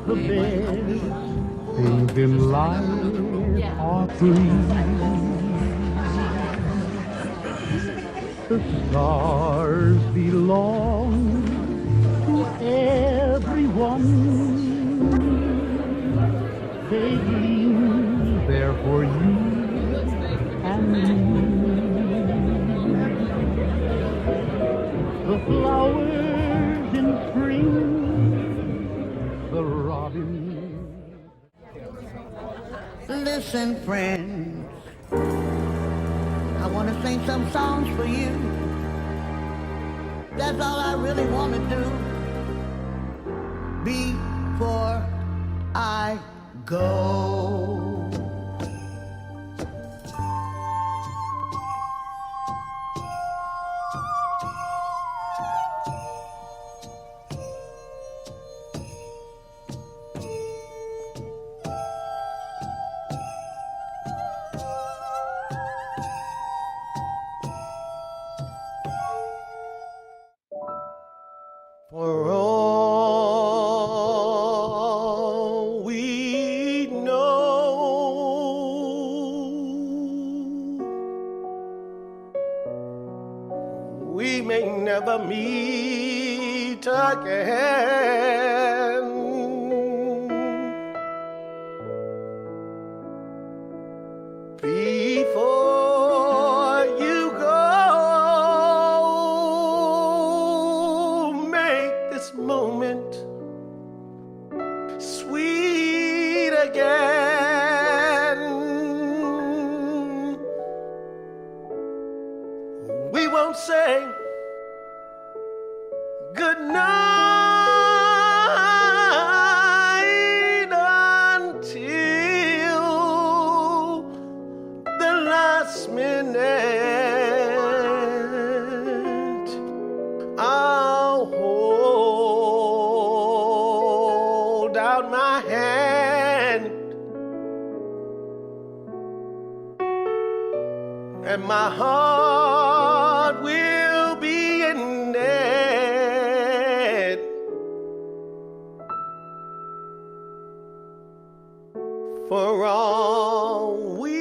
The best things in life are free. The stars belong to everyone. They gleam there for you and me. The flowers in spring, the robin. Listen, friends, I want to sing some songs for you. That's all I really want to do before I go. For all we know, we may never meet again. Before you go, make this moment sweet again. We won't say good night until the last minute. I'll hold out my hand, and my heart will be in it. For all we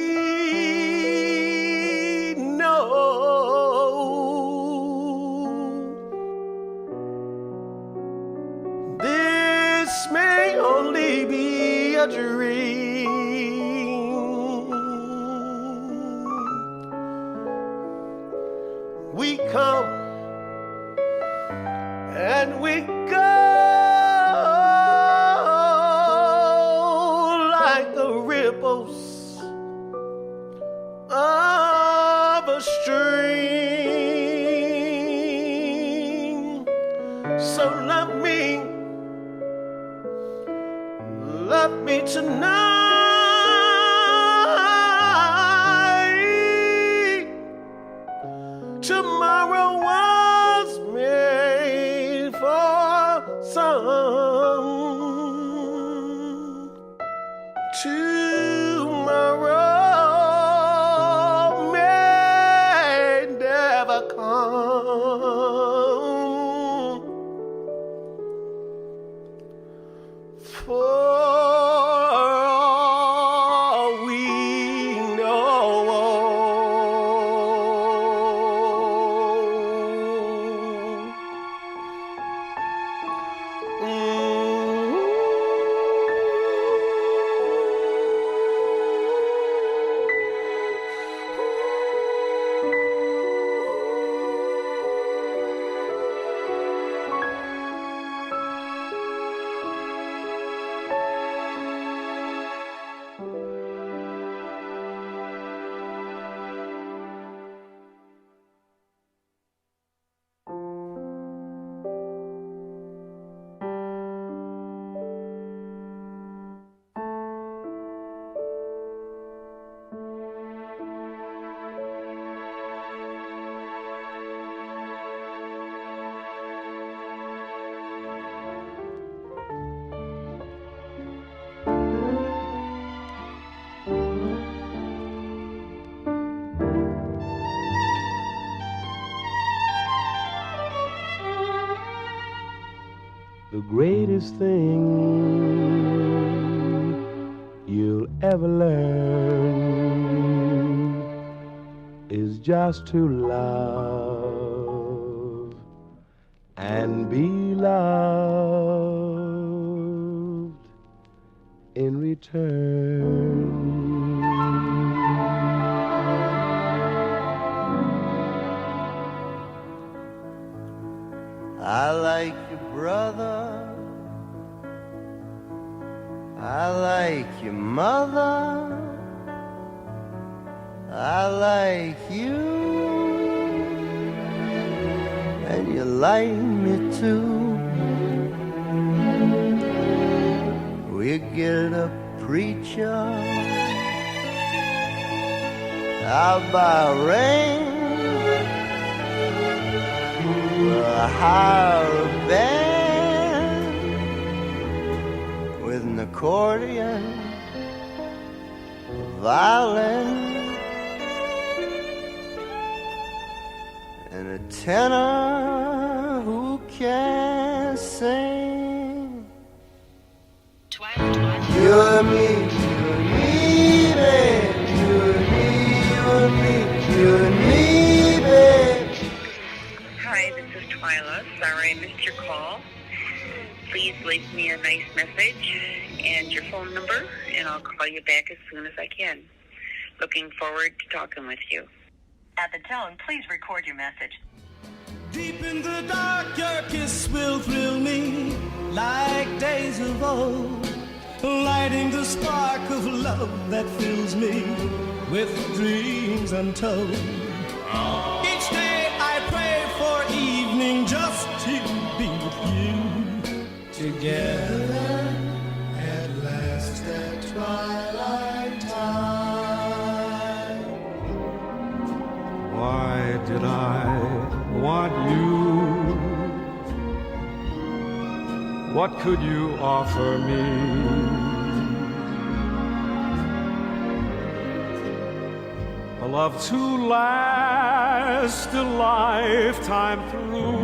know, this may only be a dream. We come and we go like the ripples of a stream. So love me tonight. Tomorrow was made for some. Tomorrow may never come. For all we know, The greatest thing ever learn is just to love and be loved in return. I like your brother, I like your mother, I like you, and you like me too. We get a preacher, I'll buy a ring, we'll hire a band with an accordion, violin, and a tenor who can sing. Twyla. You and me, babe. You and me, you and me, babe. Hi, this is Twyla. Sorry I missed your call. Please leave me a nice message and your phone number, and I'll call you back as soon as I can. Looking forward to talking with you. At the tone, please record your message. Deep in the dark, your kiss will thrill me like days of old, lighting the spark of love that fills me with dreams untold. Each day I pray for evening just to be with you. Together at last at twilight time. Why did I want you? What could you offer me? A love to last a lifetime through.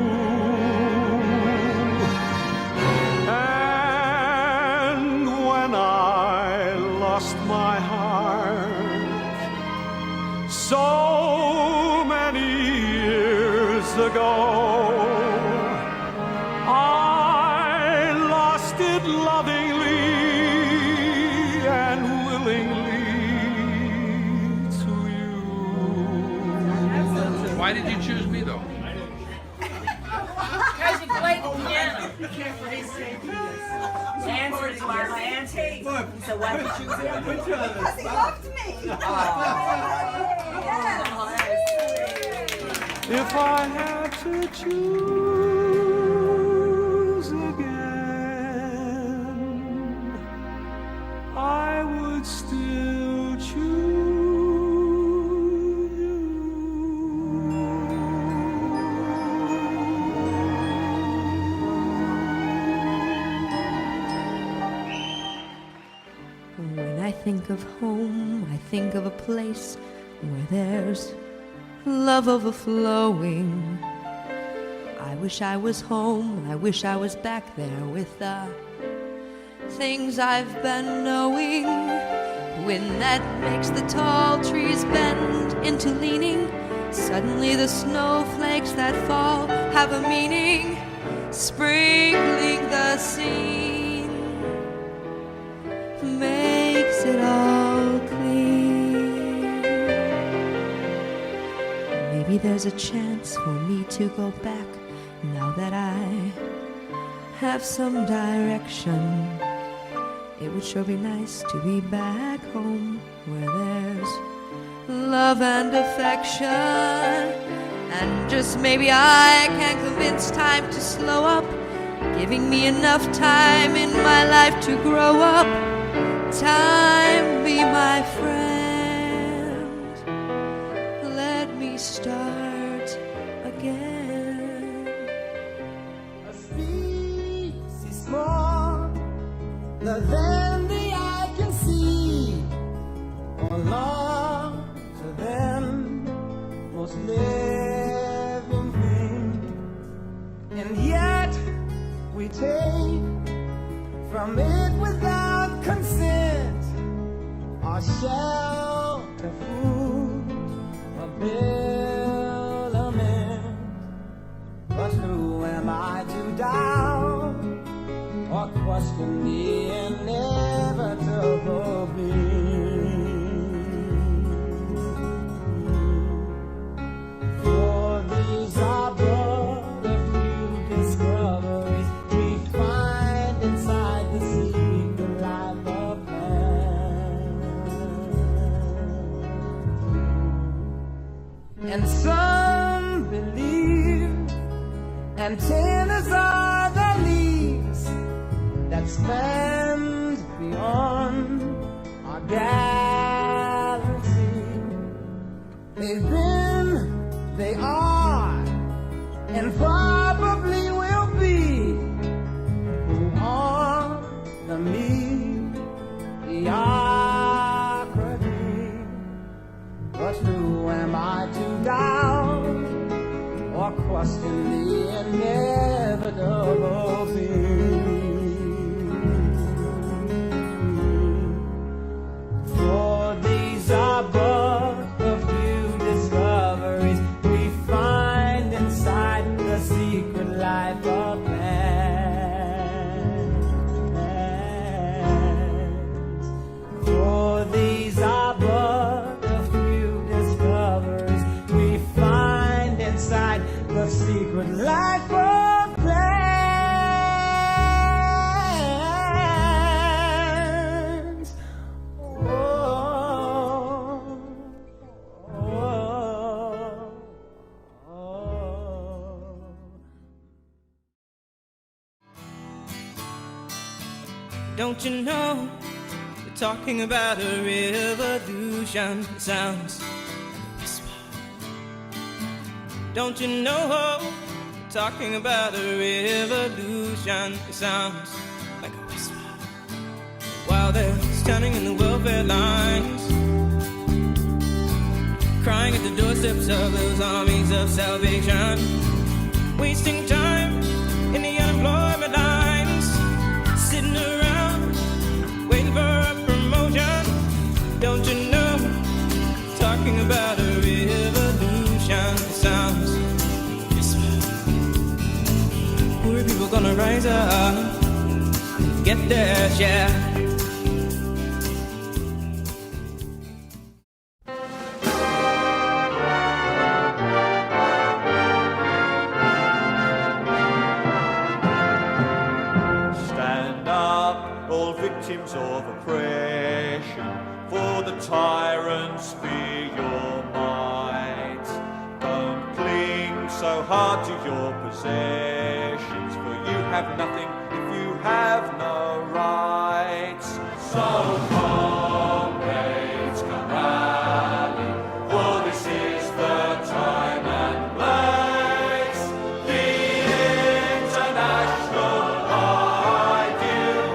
And when I lost my heart so many years ago, I lost it lovingly and willingly to you. Why did you choose me, though? Because you played the piano. Answers are my answer. So why would you choose him? Because he loved me. If I had to choose again, I would still choose you. When I think of home, I think of a place where there's love overflowing. I wish I was home, I wish I was back there with the things I've been knowing. Wind that makes the tall trees bend into leaning. Suddenly the snowflakes that fall have a meaning, sprinkling the scene, makes it all clean. Maybe there's a chance for me to go back now that I have some direction. It would sure be nice to be back home where there's love and affection. And just maybe I can convince time to slow up, giving me enough time in my life to grow up. Time be my friend, let me start again. A species smaller than the eye can see, or larger than most living thing, and yet we take from it without consent or shelter, food, or bill of mint. But who am I to doubt or question the inevitable For these are but a few discoveries we find inside the secret life of man. And some believe antennas are the leaves that spans beyond our galaxy. They've been, they are, and probably will be who are the mediocrity. But who am I to doubt or question the inevitable For these are but a few discoveries we find inside the secret life of man. For these are but a few discoveries we find inside the secret life of plants. Don't you know, we're talking about a revolution. It sounds like a whisper. Don't you know, we're talking about a revolution. It sounds like a whisper. While they're standing in the welfare lines, crying at the doorsteps of those armies of salvation, wasting time in the unemployment lines, sitting around waiting for a promotion. Don't you know, talking about a revolution. It sounds whisper. Poor people gonna rise up, get their share. Stand up, all victims of oppression, for the tyrants fear your might. Don't cling so hard to your possessions, for you have nothing if you have no rights. So comrades, come rally, for this is the time and place. The international ideal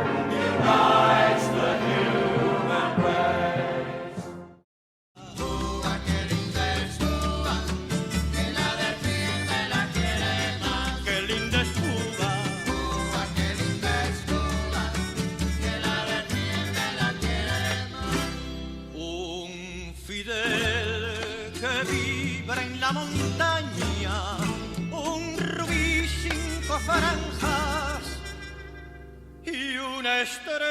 unites the human race. Qué linda es Cuba. Un Fidel que vibra en la montaña, un rubí 5 franjas y una estrella.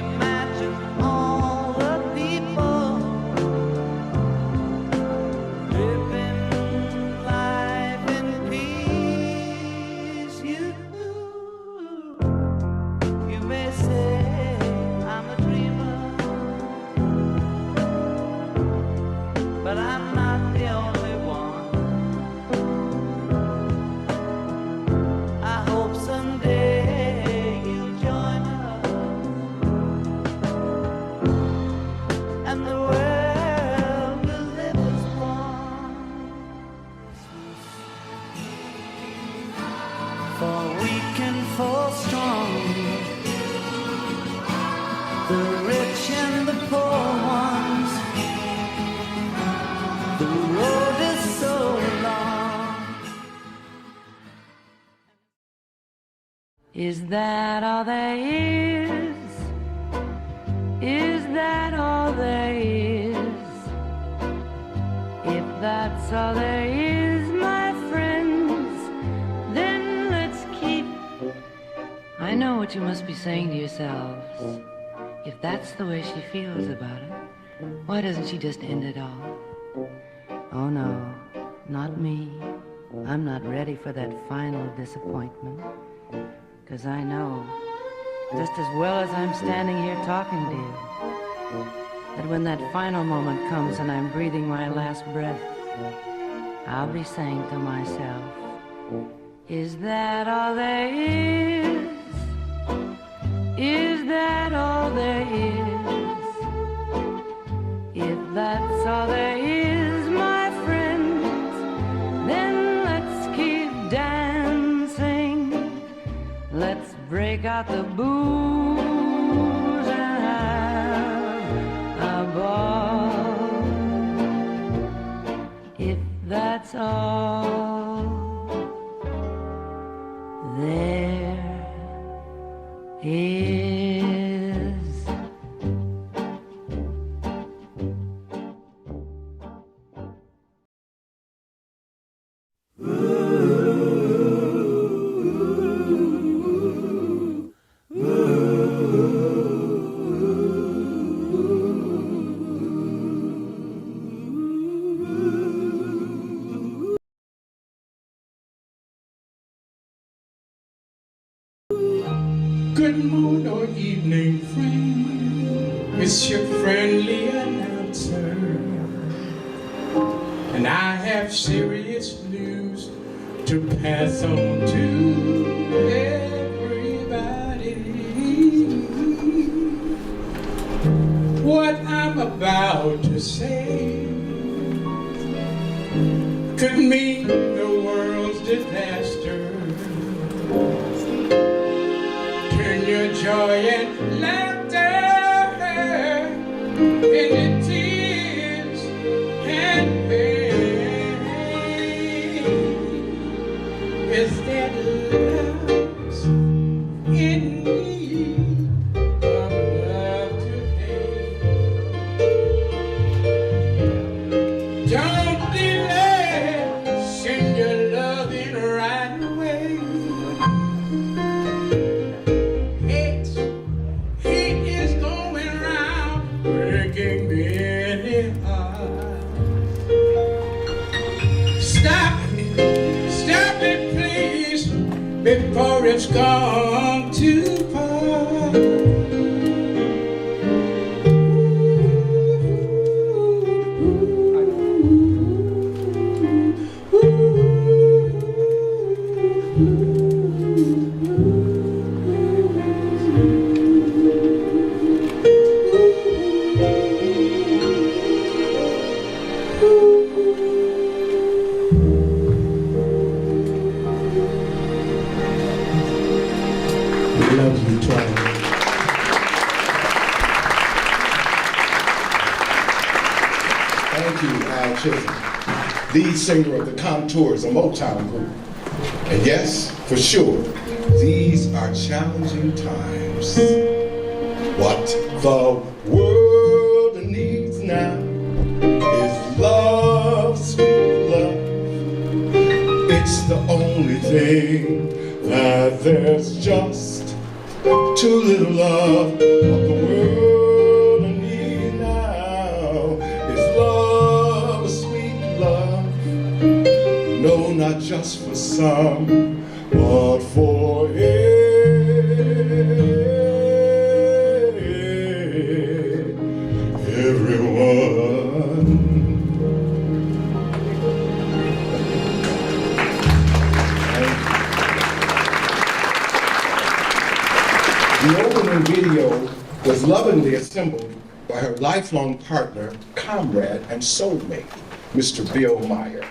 Imagine all the people living life in peace. You may say I'm a dreamer, but I'm not the only one. I hope someday you'll join us, and the world will live as one. For weak and for strong, the rich and the poor ones, the road is so long. Is that all there is? Is that all there is? If that's all there is, my friends, then let's keep. I know what you must be saying to yourselves. If that's the way she feels about it, why doesn't she just end it all? Oh no, not me. I'm not ready for that final disappointment. 'Cause I know, just as well as I'm standing here talking to you, that when that final moment comes and I'm breathing my last breath, I'll be saying to myself, is that all there is? Is that all there is? If that's all there is, my friends, then let's keep dancing. Let's break out the booze and have a ball. If that's all there is. Good morning or evening, friend. It's your friendly announcer. And I have serious news to pass on to everybody. What I'm about to say could mean the world's disaster. Your joy and laughter into tears and pain. Is that love's in need of love today? Don't delay, send your loving right away. Stop it please, before it's gone too far. Love you, Twyla. Thank you, Al Chisholm, lead singer of the Contours, a Motown group. And yes, for sure, these are challenging times. What the world needs now is love, sweet love. It's the only thing that there's just too little of. What the world needs now is love, sweet love. No, not just for some, but for everyone. The opening video was lovingly assembled by her lifelong partner, comrade, and soulmate, Mr. Bill Meyer.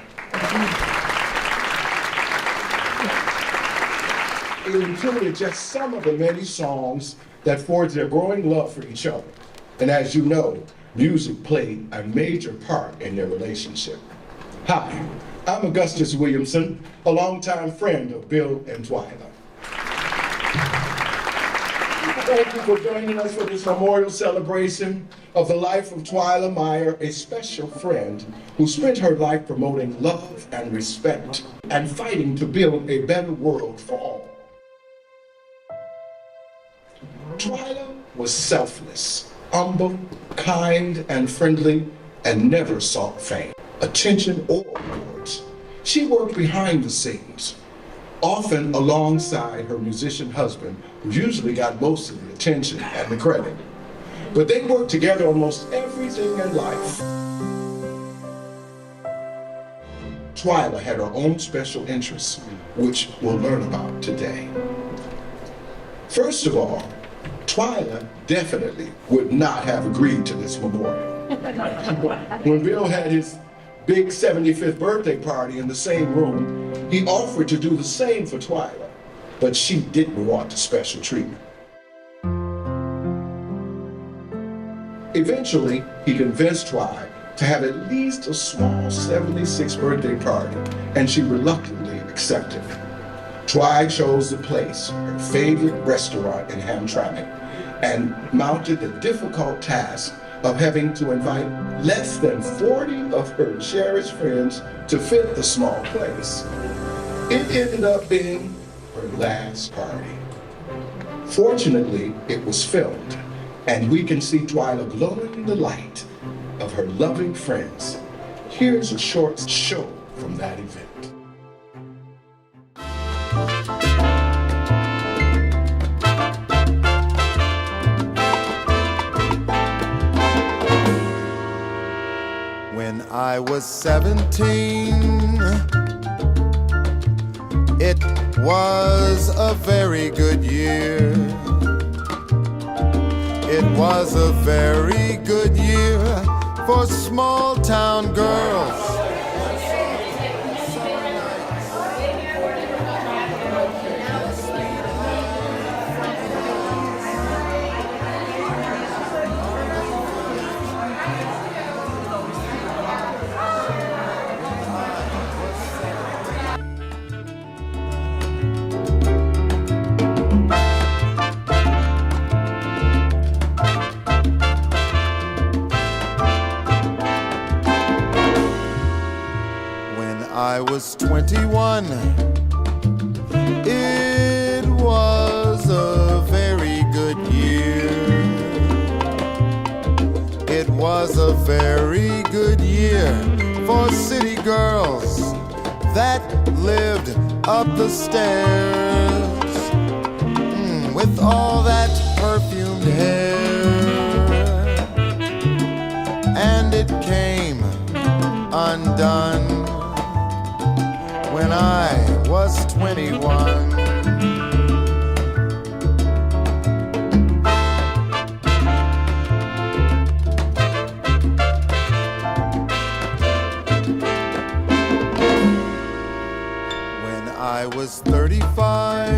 It included just some of the many songs that forged their growing love for each other. And as you know, music played a major part in their relationship. Hi, I'm Augustus Williamson, a longtime friend of Bill and Twyla. thank you for joining us for this memorial celebration of the life of Twyla Meyer, a special friend who spent her life promoting love and respect and fighting to build a better world for all. Twyla was selfless, humble, kind, and friendly, and never sought fame, attention, or awards. She worked behind the scenes, often alongside her musician husband, who usually got most of the attention and the credit. But they worked together on most everything in life. Twyla had her own special interests, which we'll learn about today. First of all, Twyla definitely would not have agreed to this memorial. When Bill had his big 75th birthday party in the same room, he offered to do the same for Twyla, but she didn't want the special treatment. Eventually, he convinced Twyla to have at least a small 76th birthday party, and she reluctantly accepted. Twyla chose the place, her favorite restaurant in Hamtramck, and mounted the difficult task of having to invite less than 40 of her cherished friends to fit the small place. It ended up being her last party. Fortunately, it was filmed, and we can see Twyla glowing in the light of her loving friends. Here's a short show from that event. When I was 17, it was a very good year. It was a very good year for small town girls. I was 21. It was a very good year. It was a very good year for city girls that lived up the stairs with all that perfumed hair. And it came undone when I was 21. When I was 35,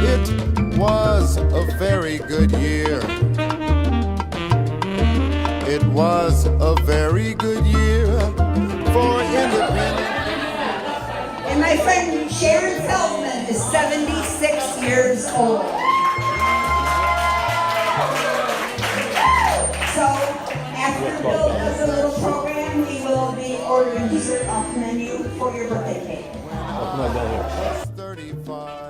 it was a very good year. It was a very good year for independent. And my friend Sharon Feldman is 76 years old. So after Bill does a little program, he will be ordering dessert off the menu for your birthday cake. 35.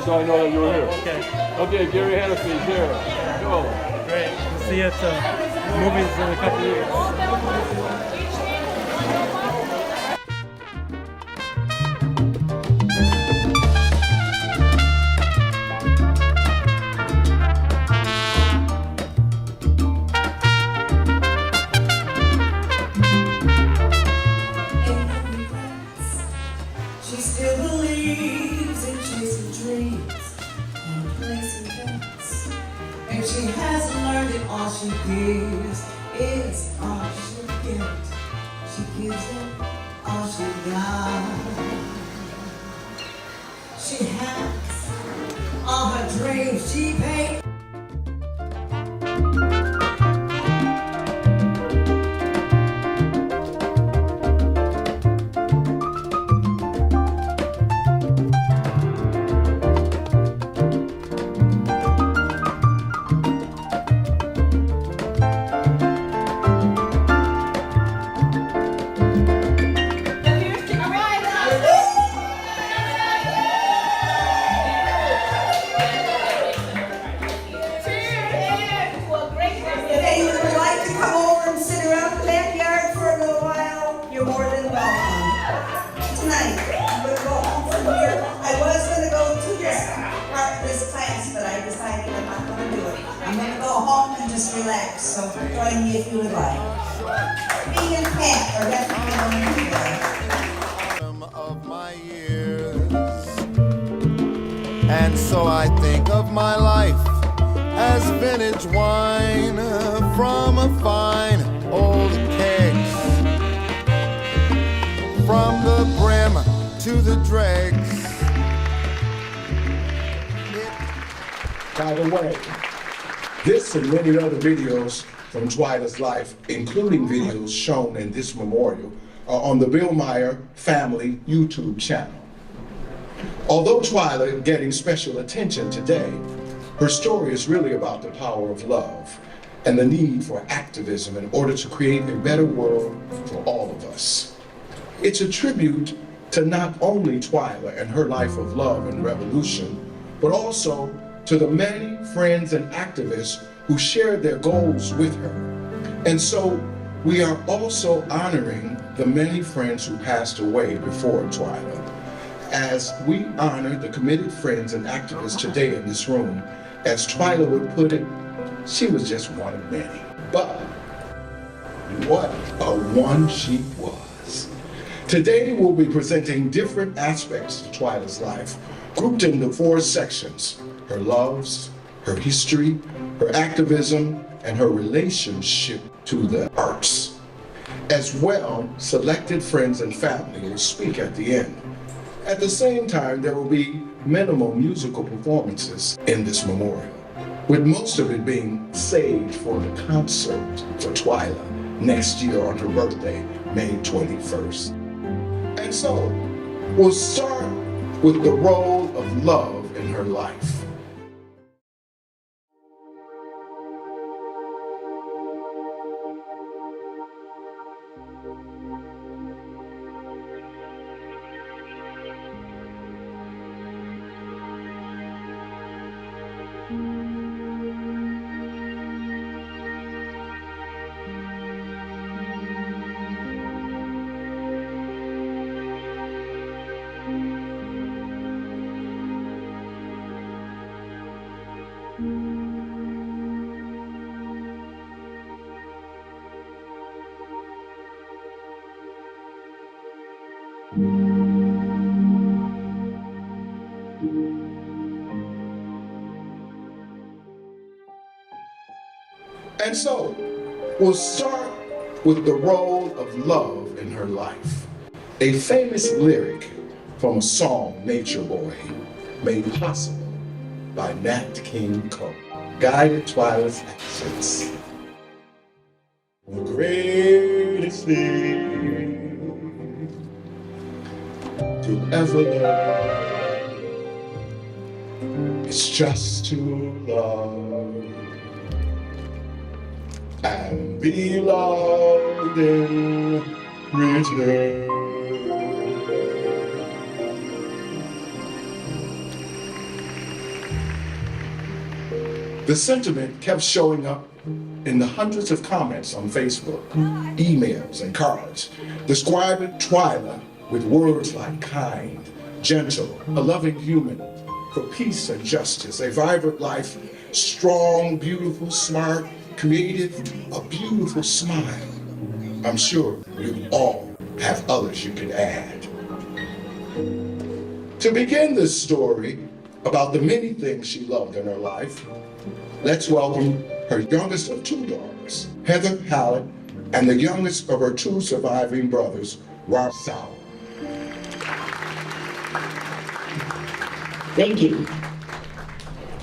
so I know that you were here. Okay. Okay, Gary Hennessy is here. Go. Great. We'll see you at the movies in a couple of years. She still believes in chasing dreams and placing bets. And she hasn't learned it. All she gives is all she gets. She gives it all she got. She has all her dreams. She paid. Relax, so join me if you would like. Me and Pat are definitely going to do that. Of my years, and so I think of my life as vintage wine from a fine old keg, from the brim to the dregs. By the way, this and many other videos from Twyla's life, including videos shown in this memorial, are on the Bill Meyer Family YouTube channel. Although Twyla is getting special attention today, her story is really about the power of love and the need for activism in order to create a better world for all of us. It's a tribute to not only Twyla and her life of love and revolution, but also to the many friends and activists who shared their goals with her. And so we are also honoring the many friends who passed away before Twyla. As we honor the committed friends and activists today in this room, as Twyla would put it, she was just one of many. But what a one she was. Today we'll be presenting different aspects of Twyla's life, grouped into 4 sections: her loves, her history, her activism, and her relationship to the arts. As well, selected friends and family will speak at the end. At the same time, there will be minimal musical performances in this memorial, with most of it being saved for the concert for Twyla next year on her birthday, May 21st. And so, we'll start with the role of love in her life. And so, we'll start with the role of love in her life. A famous lyric from a song, Nature Boy, made possible by Nat King Cole, guided Twyla's actions. The greatest thing to ever love is just to love and be loved in return. The sentiment kept showing up in the hundreds of comments on Facebook, emails, and cards, describing Twyla with words like kind, gentle, a loving human, for peace and justice, a vibrant life, strong, beautiful, smart, creative, a beautiful smile. I'm sure you all have others you can add. To begin this story about the many things she loved in her life, let's welcome her youngest of two daughters, Heather Hallett, and the youngest of her two surviving brothers, Rob Sauer. Thank you.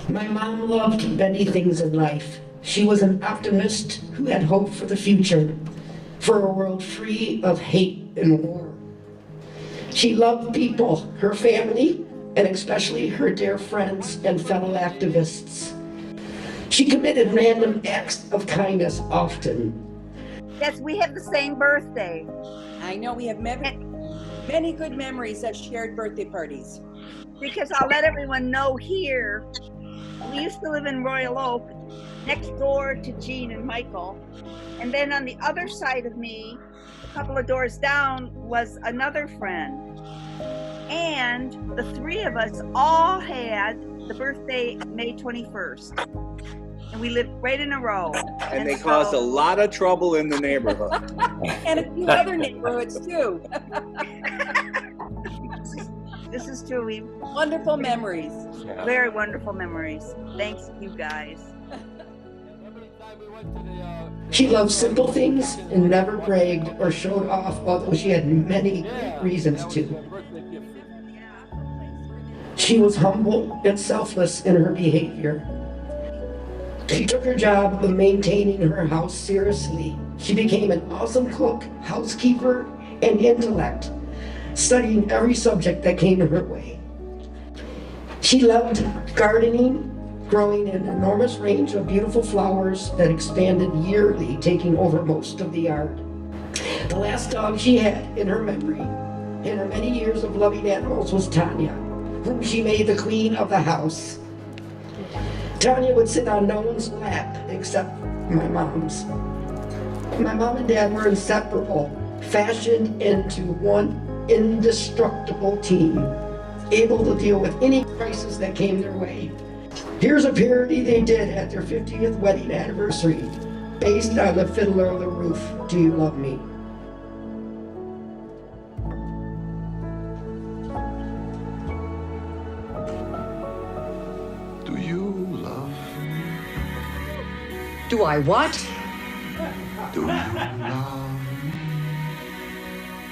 My mom loved many things in life. She was an optimist who had hope for the future, for a world free of hate and war. She loved people, her family, and especially her dear friends and fellow activists. She committed random acts of kindness often. Yes, we have the same birthday. I know we have many good memories of shared birthday parties. Because I'll let everyone know here, we used to live in Royal Oak, next door to Jean and Michael. And then on the other side of me, a couple of doors down, was another friend. And the three of us all had the birthday May 21st. And we lived right in a row. And they caused a lot of trouble in the neighborhood. And a few other neighborhoods too. This is truly wonderful memories. Very wonderful memories. Thanks, you guys. She loved simple things and never bragged or showed off, although she had many reasons to. She was humble and selfless in her behavior. She took her job of maintaining her house seriously. She became an awesome cook, housekeeper, and intellect, studying every subject that came her way. She loved gardening, growing an enormous range of beautiful flowers that expanded yearly, taking over most of the yard. The last dog she had in her memory, in her many years of loving animals, was Tanya, whom she made the queen of the house. Tanya would sit on no one's lap except my mom's. My mom and dad were inseparable, fashioned into one indestructible team, able to deal with any crisis that came their way. Here's a parody they did at their 50th wedding anniversary, based on the Fiddler on the Roof, Do You Love Me? Do you love me? Do I what? Do you love me?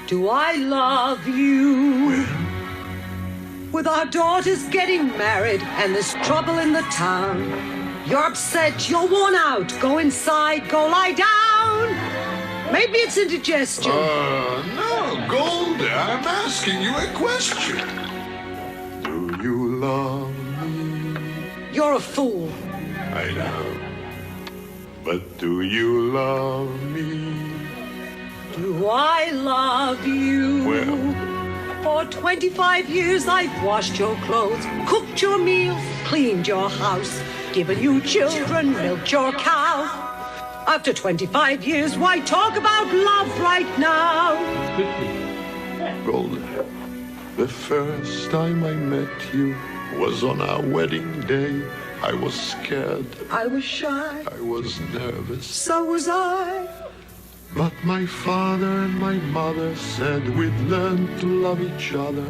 Do I love you? With our daughters getting married and there's trouble in the town, you're upset, you're worn out, go inside, go lie down. Maybe it's indigestion. No, Goldie, I'm asking you a question. Do you love me? You're a fool. I know. But do you love me? Do I love you? Well, for 25 years I've washed your clothes, cooked your meals, cleaned your house, given you children, milked your cow. After 25 years, why talk about love right now? Goldie, the first time I met you was on our wedding day. I was scared. I was shy. I was nervous. So was I. But my father and my mother said we'd learn to love each other.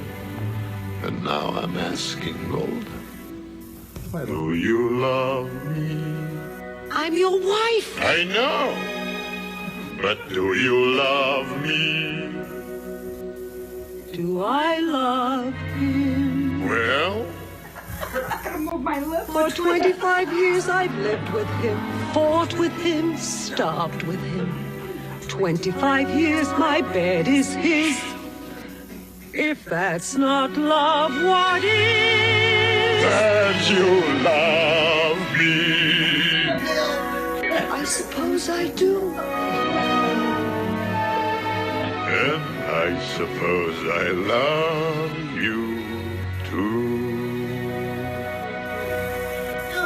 And now I'm asking, Golda, do you love me? I'm your wife. I know. But do you love me? Do I love him? Well? For 25 years I've lived with him, fought with him, starved with him. 25 years my bed is his. If that's not love, what is? That you love me. I suppose I do. And I suppose I love you too.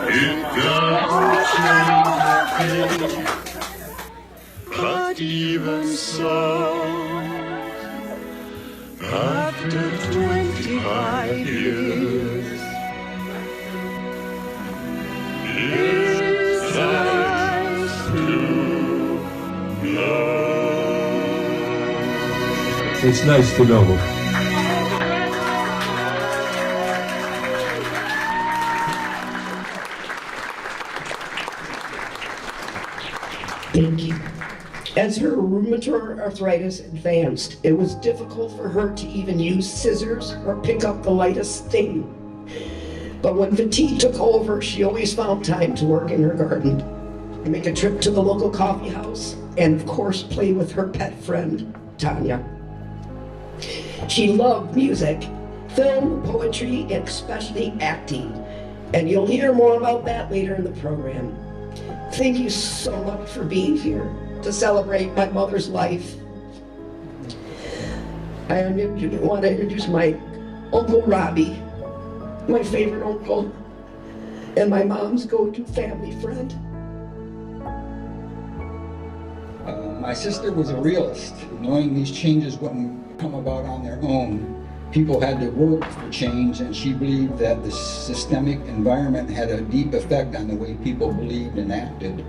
It Doesn't change a thing. But even so, after 25 years, it's nice to know. It's nice to know. Thank you. As her rheumatoid arthritis advanced, it was difficult for her to even use scissors or pick up the lightest thing. But when fatigue took over, she always found time to work in her garden, make a trip to the local coffee house, and of course play with her pet friend, Tanya. She loved music, film, poetry, and especially acting. And you'll hear more about that later in the program. Thank you so much for being here to celebrate my mother's life. I want to introduce my Uncle Robbie, my favorite uncle, and my mom's go-to family friend. My sister was a realist. Knowing these changes wouldn't come about on their own, people had to work for change, and she believed that the systemic environment had a deep effect on the way people believed and acted.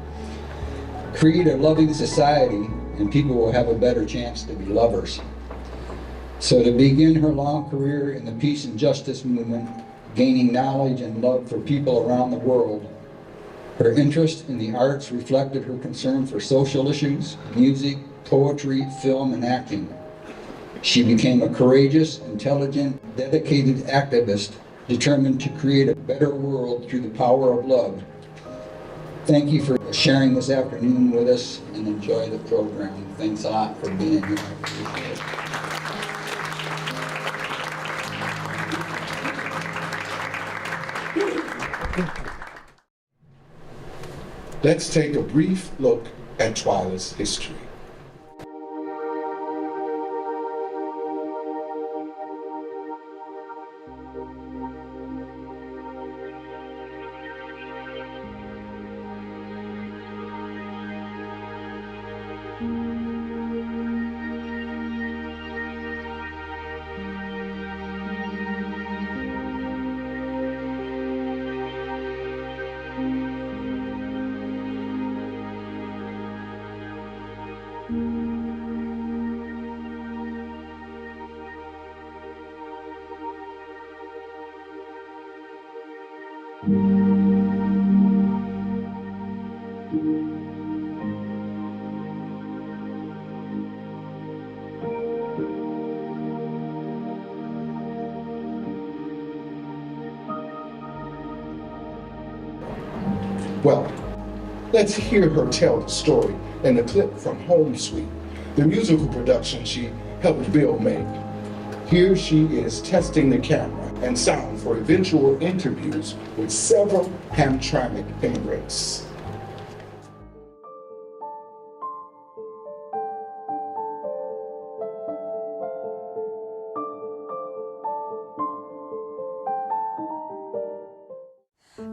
Create a loving society, and people will have a better chance to be lovers. So to begin her long career in the peace and justice movement, gaining knowledge and love for people around the world, her interest in the arts reflected her concern for social issues, music, poetry, film, and acting. She became a courageous, intelligent, dedicated activist, determined to create a better world through the power of love. Thank you for sharing this afternoon with us, and enjoy the program. Thanks a lot for being here. I appreciate it. Let's take a brief look at Twyla's history. Well, let's hear her tell the story in the clip from Home Sweet, the musical production she helped Bill make. Here she is testing the camera and sound for eventual interviews with several Hamtramck immigrants.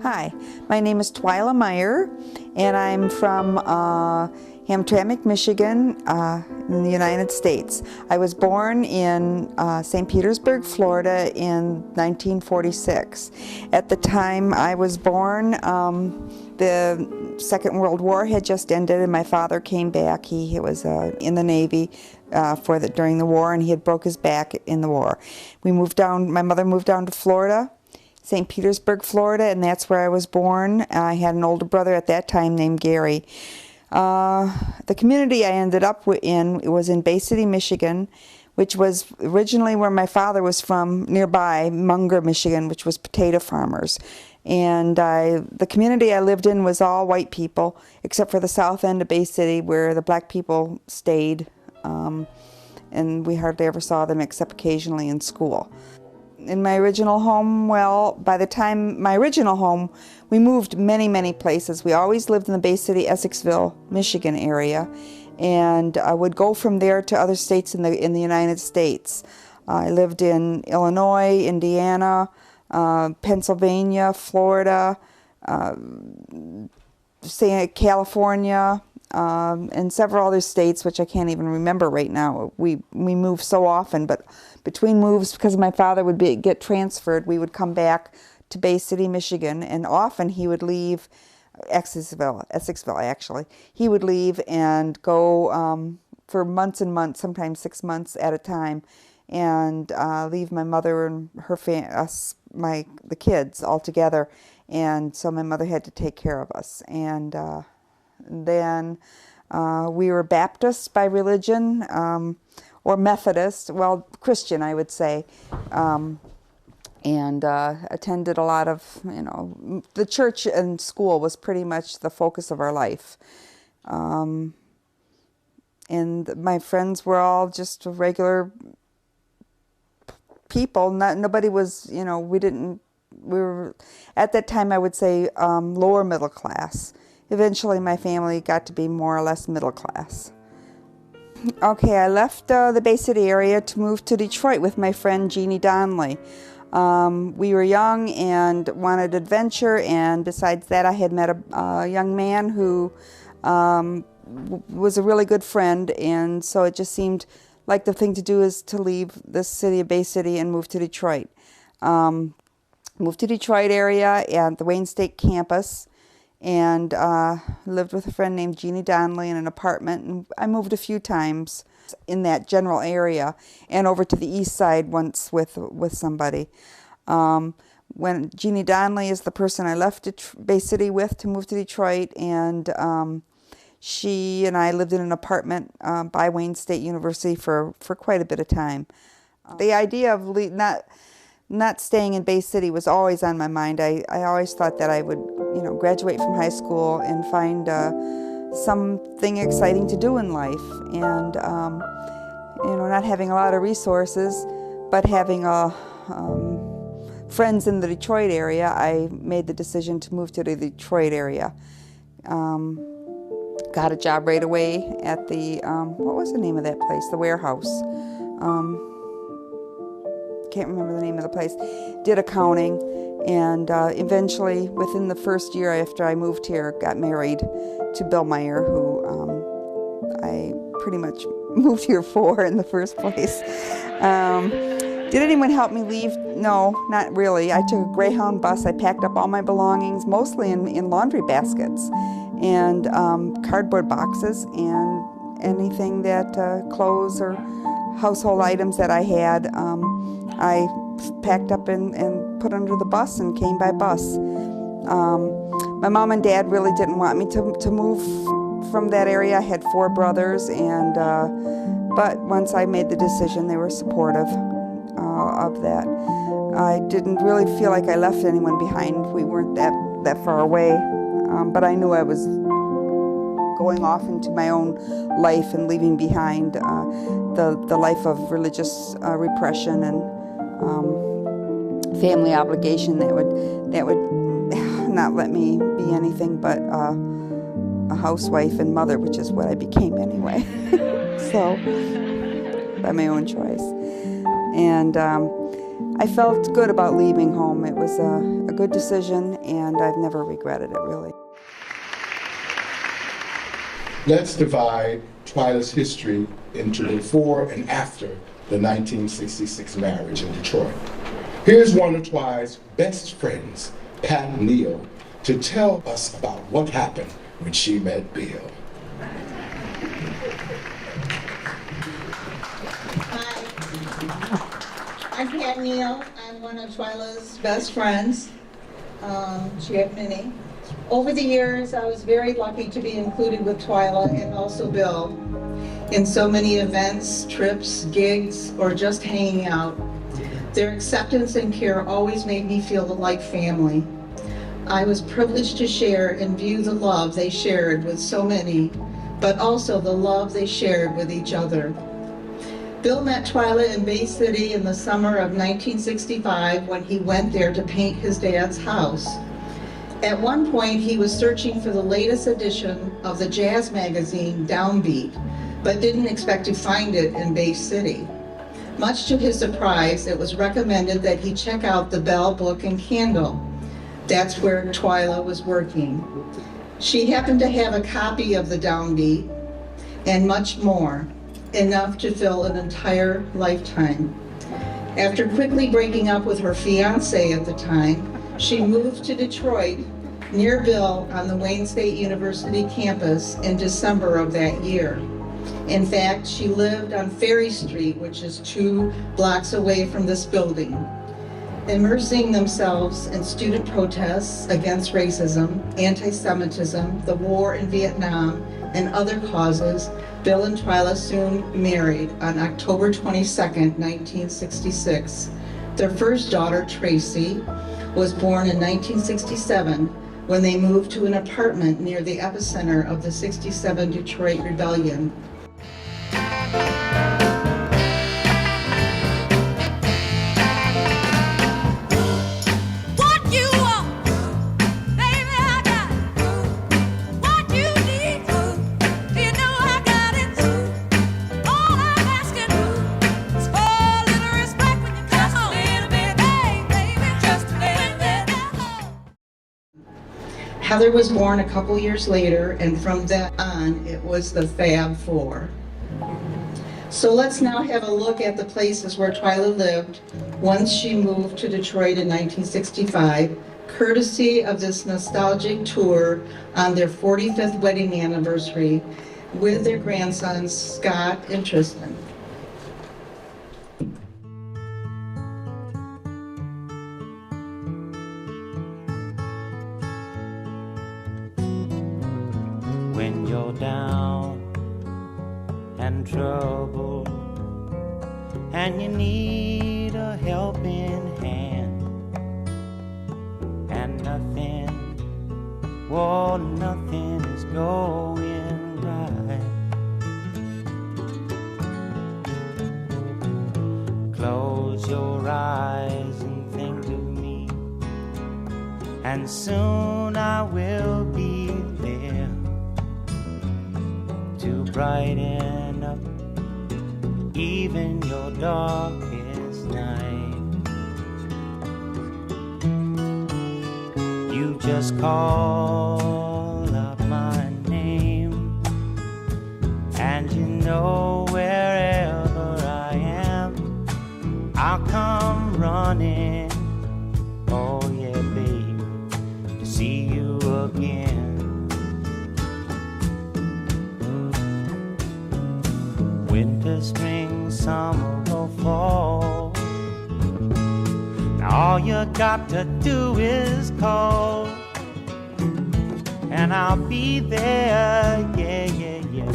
Hi, my name is Twyla Meyer, and I'm from Hamtramck, Michigan, in the United States. I was born in St. Petersburg, Florida in 1946. At the time I was born, the Second World War had just ended, and my father came back. He was in the Navy during the war, and he had broke his back in the war. We moved down. My mother moved down to Florida, St. Petersburg, Florida, and that's where I was born. I had an older brother at that time named Gary. The community I ended up in was in Bay City, Michigan, which was originally where my father was from, nearby Munger, Michigan, which was potato farmers. And the community I lived in was all white people, except for the south end of Bay City, where the black people stayed, and we hardly ever saw them except occasionally in school. In my original home, well, by the time my original home, we moved many, many places. We always lived in the Bay City, Essexville, Michigan area, and I would go from there to other states in the United States. I lived in Illinois, Indiana, Pennsylvania, Florida, say California, and several other states, which I can't even remember right now. We moved so often, but between moves, because my father would get transferred, we would come back to Bay City, Michigan, and often he would leave Essexville actually. He would leave and go for months and months, sometimes 6 months at a time, and leave my mother and the kids all together. And so my mother had to take care of us. And then we were Baptist by religion, or Methodist, well, Christian, I would say, and attended a lot of, the church and school was pretty much the focus of our life. And my friends were all just regular people. Nobody was, we were, at that time I would say lower middle class. Eventually my family got to be more or less middle class. Okay, I left the Bay City area to move to Detroit with my friend Jeannie Donnelly. We were young and wanted adventure, and besides that I had met a young man who was a really good friend, and so it just seemed like the thing to do is to leave this city of Bay City and move to Detroit. Moved to Detroit area at the Wayne State campus, and lived with a friend named Jeannie Donnelly in an apartment. And I moved a few times in that general area, and over to the east side once with somebody. When Jeannie Donnelly is the person I left Bay City with to move to Detroit, and she and I lived in an apartment by Wayne State University for quite a bit of time. The idea of not staying in Bay City was always on my mind. I always thought that I would, graduate from high school and find something exciting to do in life. And, not having a lot of resources, but having friends in the Detroit area, I made the decision to move to the Detroit area. Got a job right away at the, what was the name of that place? The warehouse. Can't remember the name of the place. Did accounting, and eventually, within the first year after I moved here, got married to Bill Meyer, who I pretty much moved here for in the first place. Did anyone help me leave? No, not really. I took a Greyhound bus. I packed up all my belongings, mostly in laundry baskets and cardboard boxes, and anything that clothes or household items that I had, I packed up and put under the bus and came by bus. My mom and dad really didn't want me to move from that area. I had 4 brothers, and but once I made the decision, they were supportive of that. I didn't really feel like I left anyone behind. We weren't that far away, but I knew I was going off into my own life and leaving behind the life of religious repression and family obligation that would not let me be anything but a housewife and mother, which is what I became anyway. So, by my own choice. And I felt good about leaving home. It was a good decision, and I've never regretted it, really. Let's divide Twyla's history into before and after the 1966 marriage in Detroit. Here's one of Twyla's best friends, Pat Neal, to tell us about what happened when she met Bill. I'm Pat Neal. I'm one of Twyla's best friends. She had many. Over the years, I was very lucky to be included with Twyla and also Bill in so many events, trips, gigs, or just hanging out. Their acceptance and care always made me feel like family. I was privileged to share and view the love they shared with so many, but also the love they shared with each other. Bill met Twyla in Bay City in the summer of 1965 when he went there to paint his dad's house. At one point, he was searching for the latest edition of the jazz magazine Downbeat, but didn't expect to find it in Bay City. Much to his surprise, it was recommended that he check out the Bell Book and Candle. That's where Twyla was working. She happened to have a copy of the Downbeat and much more, enough to fill an entire lifetime. After quickly breaking up with her fiance at the time, she moved to Detroit, near Bill on the Wayne State University campus in December of that year. In fact, she lived on Ferry Street, which is 2 blocks away from this building. Immersing themselves in student protests against racism, anti-Semitism, the war in Vietnam, and other causes, Bill and Twyla soon married on October 22nd, 1966. Their first daughter, Tracy, was born in 1967 when they moved to an apartment near the epicenter of the '67 Detroit Rebellion. Heather was born a couple years later, and from that on, it was the Fab Four. So let's now have a look at the places where Twyla lived once she moved to Detroit in 1965, courtesy of this nostalgic tour on their 45th wedding anniversary with their grandsons, Scott and Tristan. When you're down and troubled and you need a helping hand and nothing is going right, close your eyes and think of me, and soon I will be there to brighten up even your darkest night. You just call up my name, and you know wherever I am, I'll come running. Oh yeah, babe, to see you again. Winter, spring, summer, or fall, now all you got to do is call, and I'll be there, yeah, yeah, yeah.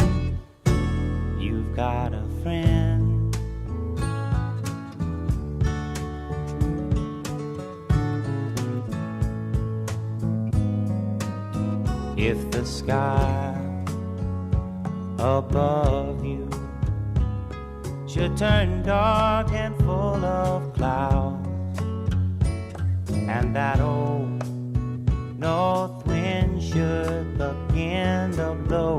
You've got a friend. If the sky above you should turn dark and full of clouds, and that old north wind should begin to blow,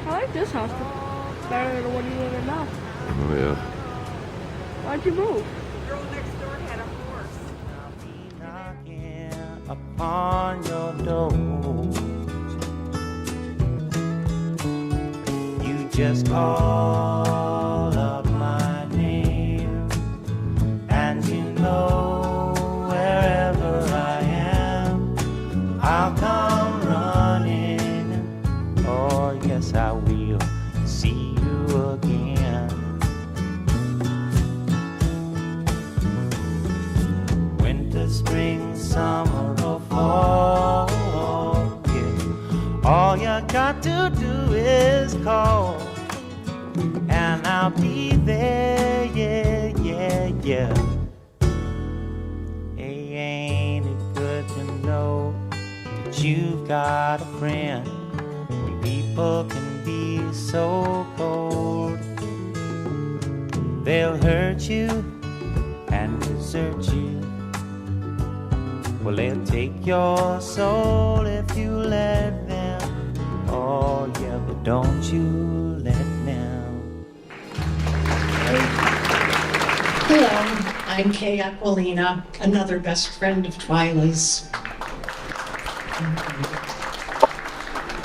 I like this house better than the one you live in now. Oh yeah. Why'd you move? Girl next door had a horse. upon your door. You just call up my name, and you know wherever I am, I'll come running. Oh yes, I will see you again. Winter, spring, summer, or fall, yeah. All you got to do is call, and I'll be there, yeah, yeah, yeah. Hey, ain't it good to know that you've got a friend? People can be so cold, they'll hurt you and desert you. Well, they'll take your soul if you let them. Oh yeah, but don't you let Hello, I'm Kay Aquilina, another best friend of Twyla's.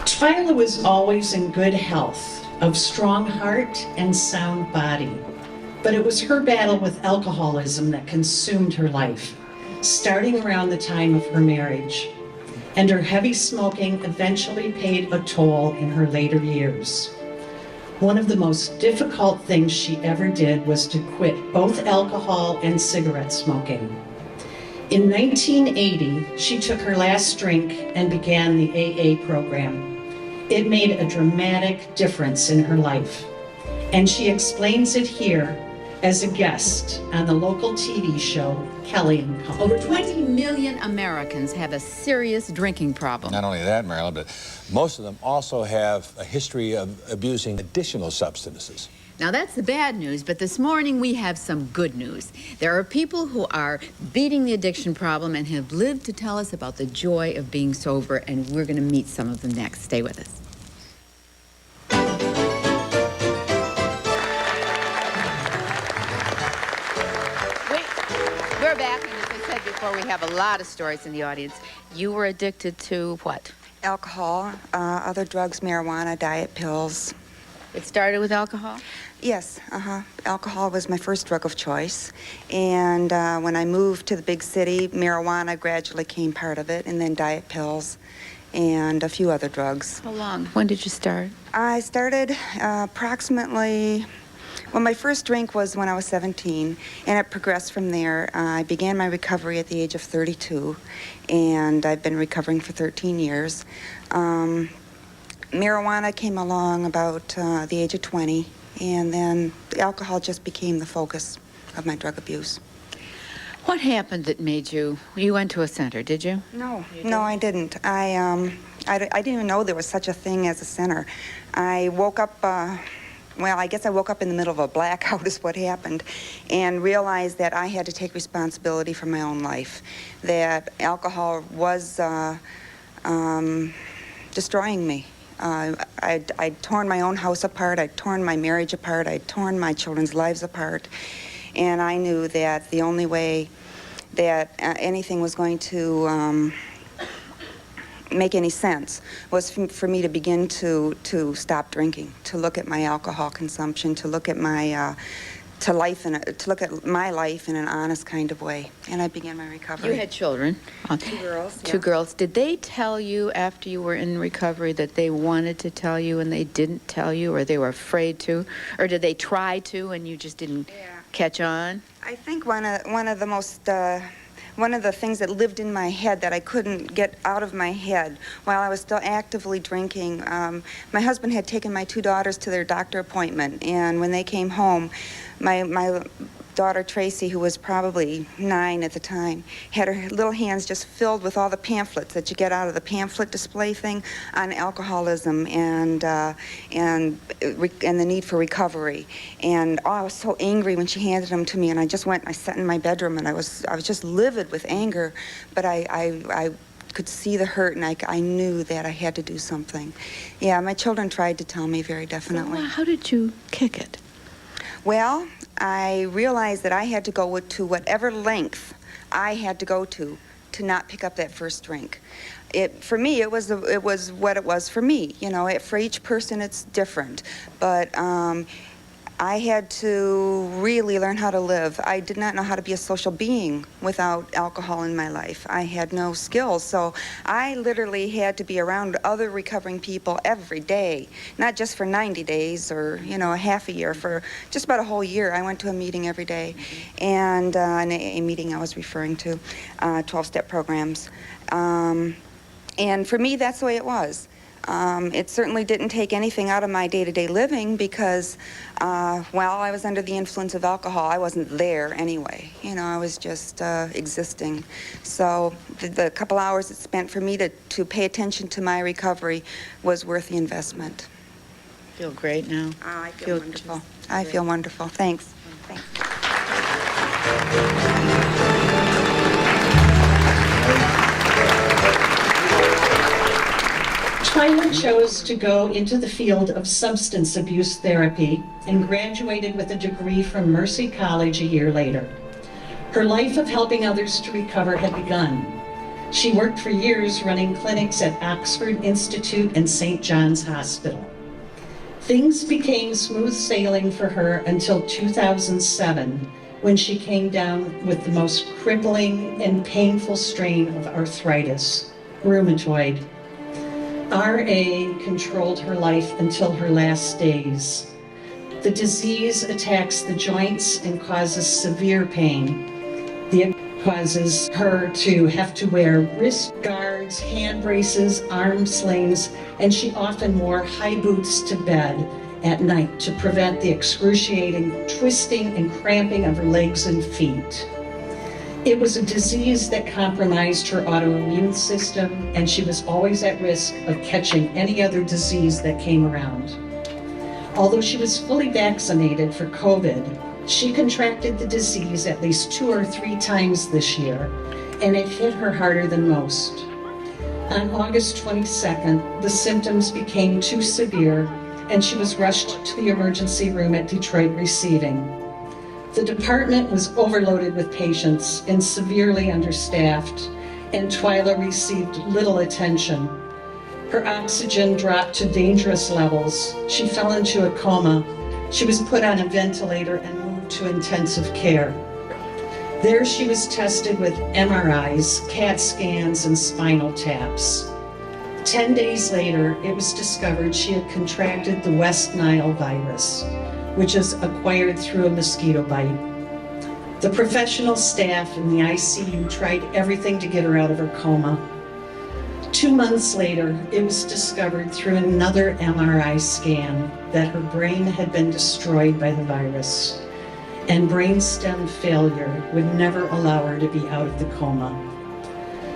Twyla was always in good health, of strong heart and sound body. But it was her battle with alcoholism that consumed her life, starting around the time of her marriage. And her heavy smoking eventually paid a toll in her later years. One of the most difficult things she ever did was to quit both alcohol and cigarette smoking. In 1980, she took her last drink and began the AA program. It made a dramatic difference in her life. And she explains it here as a guest on the local TV show, Kelly and Co. Over 20 million Americans have a serious drinking problem. Not only that, Marilyn, but most of them also have a history of abusing additional substances. Now that's the bad news, but this morning we have some good news. There are people who are beating the addiction problem and have lived to tell us about the joy of being sober, and we're going to meet some of them next. Stay with us. We're back, and as I said before, we have a lot of stories in the audience. You were addicted to what? Alcohol, other drugs, marijuana, diet pills. It started with alcohol? Yes, alcohol was my first drug of choice. And when I moved to the big city, marijuana gradually became part of it, and then diet pills and a few other drugs. How long? When did you start? I started approximately... Well, my first drink was when I was 17, and it progressed from there. I began my recovery at the age of 32, and I've been recovering for 13 years. Marijuana came along about the age of 20, and then alcohol just became the focus of my drug abuse. What happened that made you went to a center, did you? No, I didn't. I didn't even know there was such a thing as a center. I woke up... Well, I guess I woke up in the middle of a blackout is what happened, and realized that I had to take responsibility for my own life, that alcohol was destroying me. I'd torn my own house apart, I'd torn my marriage apart, I'd torn my children's lives apart, and I knew that the only way that anything was going to make any sense was for me to begin to stop drinking, to look at my alcohol consumption, to look at my look at my life in an honest kind of way. And I began my recovery. You had children. 2 girls. Two girls. Did they tell you after you were in recovery that they wanted to tell you and they didn't tell you, or they were afraid to, or did they try to and you just didn't catch on? I think one of the most one of the things that lived in my head that I couldn't get out of my head while I was still actively drinking. My husband had taken my 2 daughters to their doctor appointment, and when they came home, my daughter Tracy, who was probably 9 at the time, had her little hands just filled with all the pamphlets that you get out of the pamphlet display thing on alcoholism and the need for recovery. And I was so angry when she handed them to me, and I sat in my bedroom, and I was just livid with anger, but I could see the hurt, and I knew that I had to do something. Yeah, my children tried to tell me very definitely. So, how did you kick it? Well, I realized that I had to go to whatever length I had to go to not pick up that first drink. For me, it was what it was for me. You know, for each person, it's different. But I had to really learn how to live. I did not know how to be a social being without alcohol in my life. I had no skills, so I literally had to be around other recovering people every day, not just for 90 days or, a half a year, for just about a whole year. I went to a meeting every day, and an AA meeting I was referring to, 12-step programs. And for me, that's the way it was. It certainly didn't take anything out of my day-to-day living because while I was under the influence of alcohol, I wasn't there anyway. I was just existing. So the couple hours it spent for me to pay attention to my recovery was worth the investment. Feel great now? I feel wonderful. I feel wonderful. Thanks. Thanks. Twyla chose to go into the field of substance abuse therapy and graduated with a degree from Mercy College a year later. Her life of helping others to recover had begun. She worked for years running clinics at Oxford Institute and St. John's Hospital. Things became smooth sailing for her until 2007, when she came down with the most crippling and painful strain of arthritis, rheumatoid. RA controlled her life until her last days. The disease attacks the joints and causes severe pain. It causes her to have to wear wrist guards, hand braces, arm slings, and she often wore high boots to bed at night to prevent the excruciating twisting and cramping of her legs and feet. It was a disease that compromised her autoimmune system, and she was always at risk of catching any other disease that came around. Although she was fully vaccinated for COVID, she contracted the disease at least 2 or 3 times this year, and it hit her harder than most. On August 22nd, the symptoms became too severe, and she was rushed to the emergency room at Detroit Receiving. The department was overloaded with patients and severely understaffed, and Twyla received little attention. Her oxygen dropped to dangerous levels. She fell into a coma. She was put on a ventilator and moved to intensive care. There she was tested with MRIs, CAT scans, and spinal taps. 10 days later, it was discovered she had contracted the West Nile virus, which is acquired through a mosquito bite. The professional staff in the ICU tried everything to get her out of her coma. 2 months later, it was discovered through another MRI scan that her brain had been destroyed by the virus, and brainstem failure would never allow her to be out of the coma.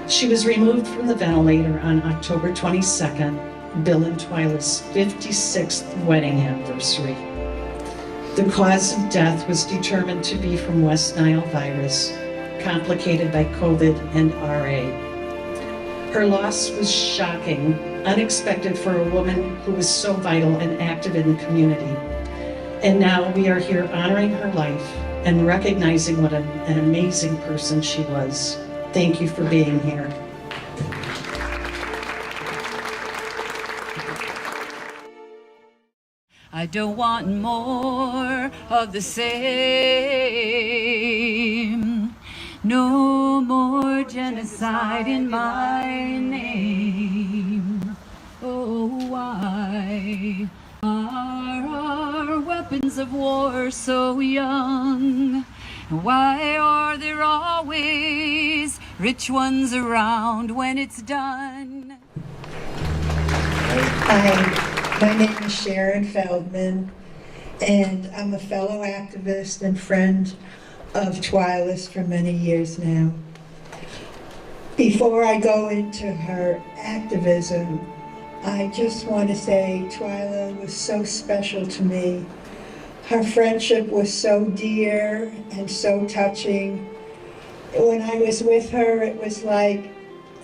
She was removed from the ventilator on October 22nd, Bill and Twyla's 56th wedding anniversary. The cause of death was determined to be from West Nile virus, complicated by COVID and RA. Her loss was shocking, unexpected for a woman who was so vital and active in the community. And now we are here honoring her life and recognizing what an amazing person she was. Thank you for being here. I don't want more of the same. No more genocide in my name. Oh, why are our weapons of war so young? Why are there always rich ones around when it's done? Hi, my name is Sharon Feldman, and I'm a fellow activist and friend of Twyla's for many years now. Before I go into her activism, I just want to say Twyla was so special to me. Her friendship was so dear and so touching. When I was with her, it was like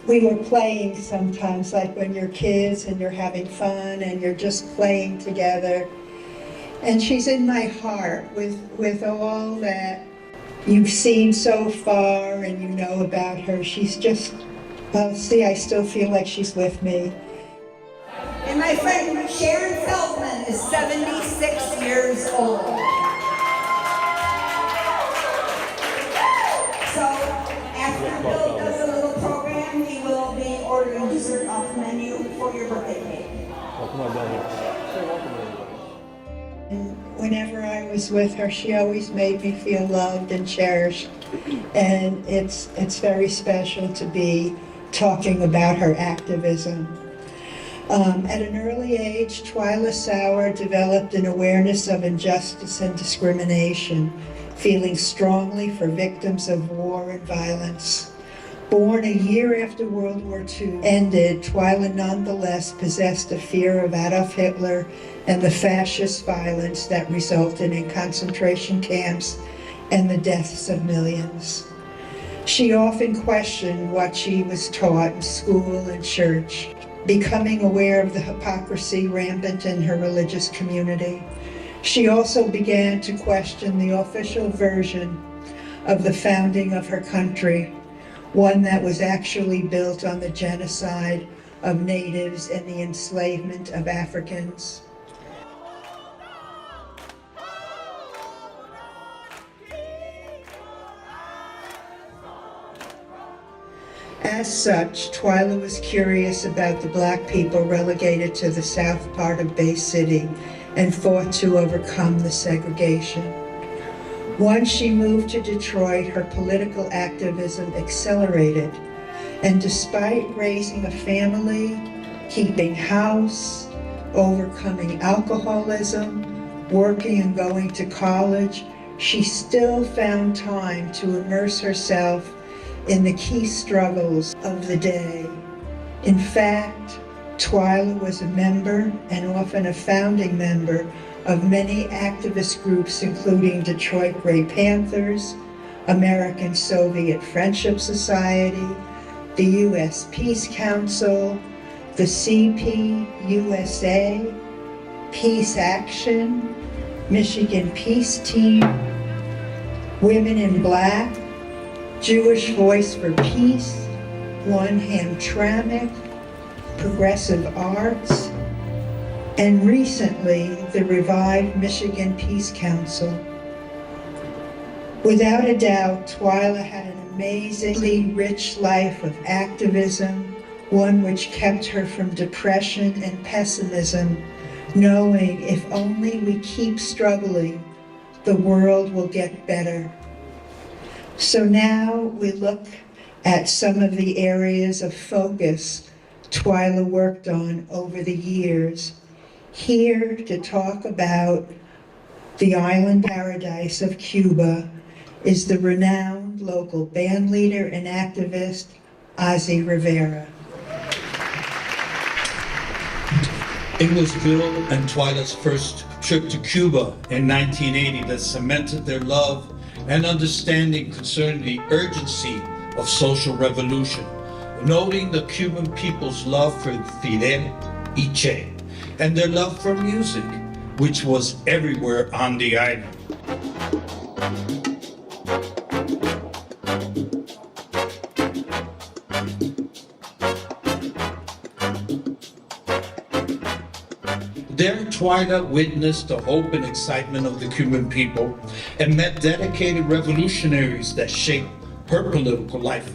we were playing sometimes, like when you're kids and you're having fun and you're just playing together. And she's in my heart with all that you've seen so far and you know about her. She's just, well, see, I still feel like she's with me. And my friend Sharon Feldman is 76 years old. So after Bill does a little program, he will be ordering dessert off the menu for your birthday cake. Oh, come on down here. And whenever I was with her, she always made me feel loved and cherished. And it's very special to be talking about her activism. At an early age, Twyla Sauer developed an awareness of injustice and discrimination, feeling strongly for victims of war and violence. Born a year after World War II ended, Twyla nonetheless possessed a fear of Adolf Hitler and the fascist violence that resulted in concentration camps and the deaths of millions. She often questioned what she was taught in school and church. becoming aware of the hypocrisy rampant in her religious community. She also began to question the official version of the founding of her country, one that was actually built on the genocide of natives and the enslavement of Africans. As such, Twyla was curious about the Black people relegated to the south part of Bay City and fought to overcome the segregation. Once she moved to Detroit, her political activism accelerated, and despite raising a family, keeping house, overcoming alcoholism, working and going to college, she still found time to immerse herself in the key struggles of the day. In fact, Twyla was a member, and often a founding member, of many activist groups including Detroit Grey Panthers, American Soviet Friendship Society, the U.S. Peace Council, the CPUSA, Peace Action, Michigan Peace Team, Women in Black, Jewish Voice for Peace, One Hamtramck, Progressive Arts, and recently the revived Michigan Peace Council. Without a doubt, Twyla had an amazingly rich life of activism, one which kept her from depression and pessimism, knowing if only we keep struggling, the world will get better. So now we look at some of the areas of focus Twyla worked on over the years. Here to talk about the island paradise of Cuba is the renowned local band leader and activist, Ozzy Rivera. It was Bill and Twyla's first trip to Cuba in 1980 that cemented their love and understanding concerning the urgency of social revolution, noting the Cuban people's love for Fidel y Che, and their love for music, which was everywhere on the island. There, Twyla witnessed the hope and excitement of the Cuban people and met dedicated revolutionaries that shaped her political life.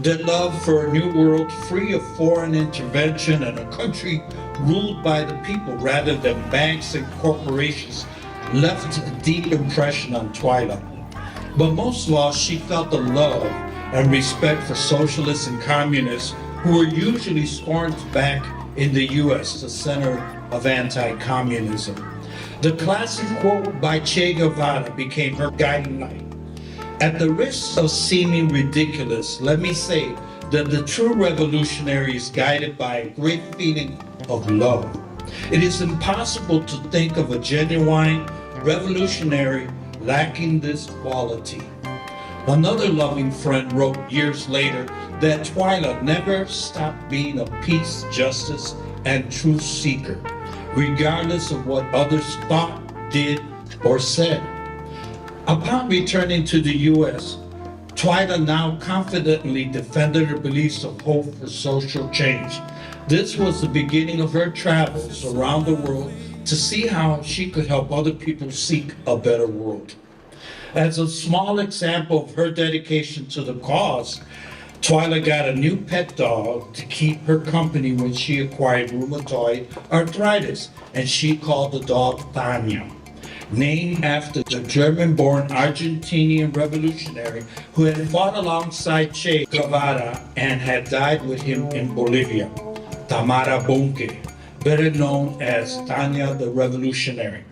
Their love for a new world free of foreign intervention and a country ruled by the people rather than banks and corporations left a deep impression on Twyla. But most of all, she felt the love and respect for socialists and communists who were usually scorned back in the U.S., the center of anti-communism. The classic quote by Che Guevara became her guiding light. At the risk of seeming ridiculous, let me say that the true revolutionary is guided by a great feeling of love. It is impossible to think of a genuine revolutionary lacking this quality. Another loving friend wrote years later that Twyla never stopped being a peace, justice, and truth seeker, regardless of what others thought, did, or said. Upon returning to the U.S., Twyla now confidently defended her beliefs of hope for social change. This was the beginning of her travels around the world to see how she could help other people seek a better world. As a small example of her dedication to the cause, Twyla got a new pet dog to keep her company when she acquired rheumatoid arthritis, and she called the dog Tanya, named after the German-born Argentinian revolutionary who had fought alongside Che Guevara and had died with him in Bolivia, Tamara Bunke, better known as Tanya the Revolutionary.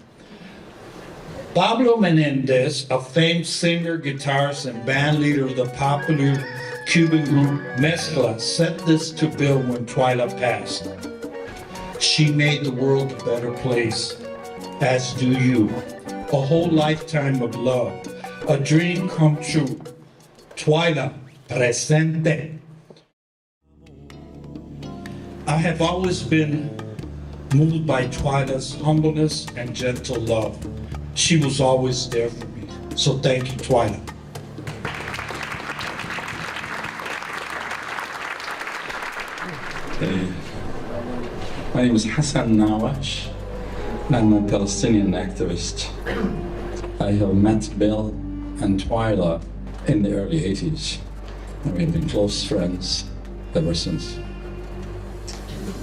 Pablo Menendez, a famed singer, guitarist, and band leader of the popular Cuban group Mezcla, said this to Bill when Twyla passed. She made the world a better place, as do you. A whole lifetime of love, a dream come true. Twyla, presente. I have always been moved by Twyla's humbleness and gentle love. She was always there for me. So thank you, Twyla. My name is Hassan Nawash. I'm a Palestinian activist. I have met Bill and Twyla in the early 80s, and we've been close friends ever since.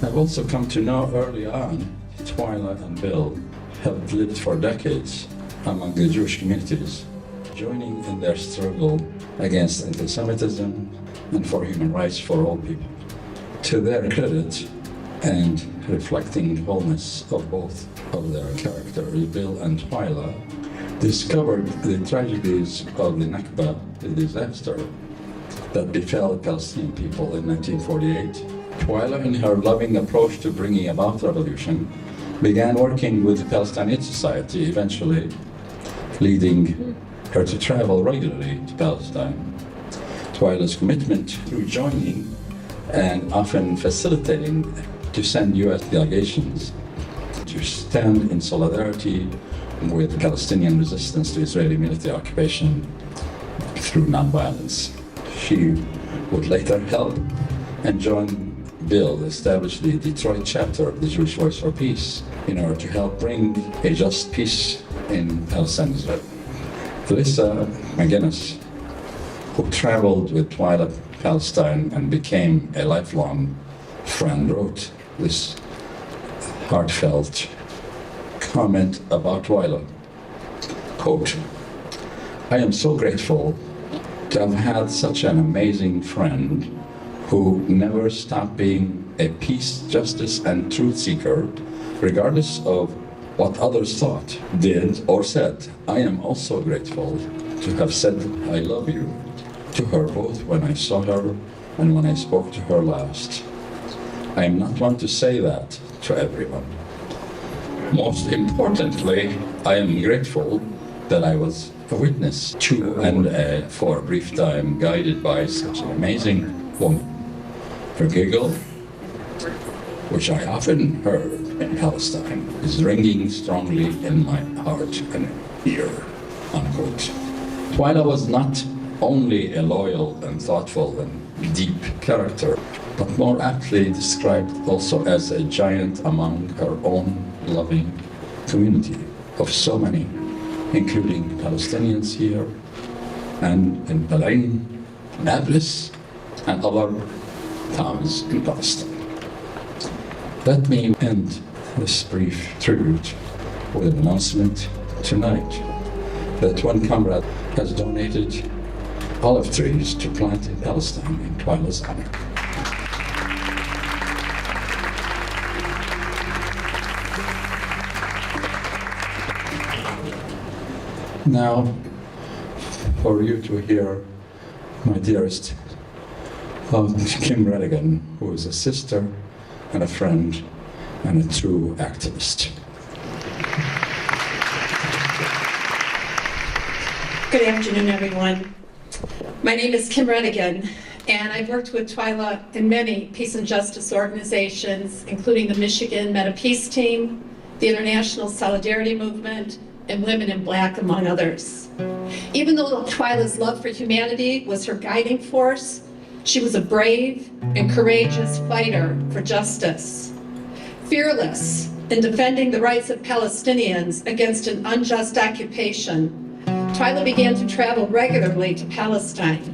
I've also come to know early on Twyla and Bill have lived for decades among the Jewish communities, joining in their struggle against anti-Semitism and for human rights for all people. To their credit, and reflecting the wholeness of both of their characters, Bill and Twyla discovered the tragedies of the Nakba, the disaster that befell Palestinian people in 1948. Twyla, in her loving approach to bringing about revolution, began working with the Palestinian Society, eventually leading her to travel regularly to Palestine. Twyla's commitment through joining and often facilitating to send U.S. delegations to stand in solidarity with Palestinian resistance to Israeli military occupation through nonviolence. She would later help and join Bill establish the Detroit chapter of the Jewish Voice for Peace in order to help bring a just peace in Palestine and Israel. Felissa McGinnis, who traveled with Twyla to Palestine and became a lifelong friend, wrote this heartfelt comment about Twyla. Quote, "I am so grateful to have had such an amazing friend who never stopped being a peace, justice, and truth seeker, regardless of what others thought, did, or said. I am also grateful to have said I love you to her both when I saw her and when I spoke to her last. I am not one to say that to everyone. Most importantly, I am grateful that I was a witness to and for a brief time guided by such an amazing woman. Her giggle, which I often heard in Palestine, is ringing strongly in my heart and ear." Unquote. Twyla was not only a loyal and thoughtful and deep character, but more aptly described also as a giant among her own loving community of so many, including Palestinians here and in Balain, Nablus, and other towns in Palestine. Let me end this brief tribute with an announcement tonight that one comrade has donated olive trees to plant in Palestine in Twyla's honor. Now, for you to hear my dearest Kim Redigan, who is a sister and a friend and a true activist. Good afternoon, everyone. My name is Kim Redigan, and I've worked with Twyla in many peace and justice organizations, including the Michigan Meta Peace Team, the International Solidarity Movement, and Women in Black, among others. Even though Twyla's love for humanity was her guiding force, she was a brave and courageous fighter for justice. Fearless in defending the rights of Palestinians against an unjust occupation, Twyla began to travel regularly to Palestine.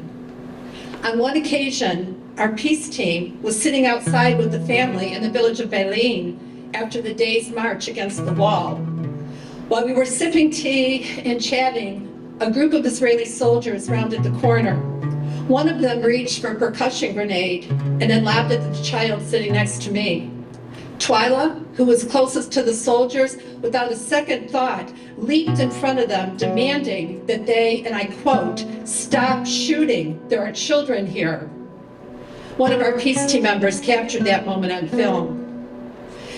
On one occasion, our peace team was sitting outside with the family in the village of Balain after the day's march against the wall. While we were sipping tea and chatting, a group of Israeli soldiers rounded the corner. One of them reached for a percussion grenade and then lobbed it at the child sitting next to me. Twyla, who was closest to the soldiers, without a second thought, leaped in front of them, demanding that they, and I quote, "Stop shooting, there are children here." One of our peace team members captured that moment on film.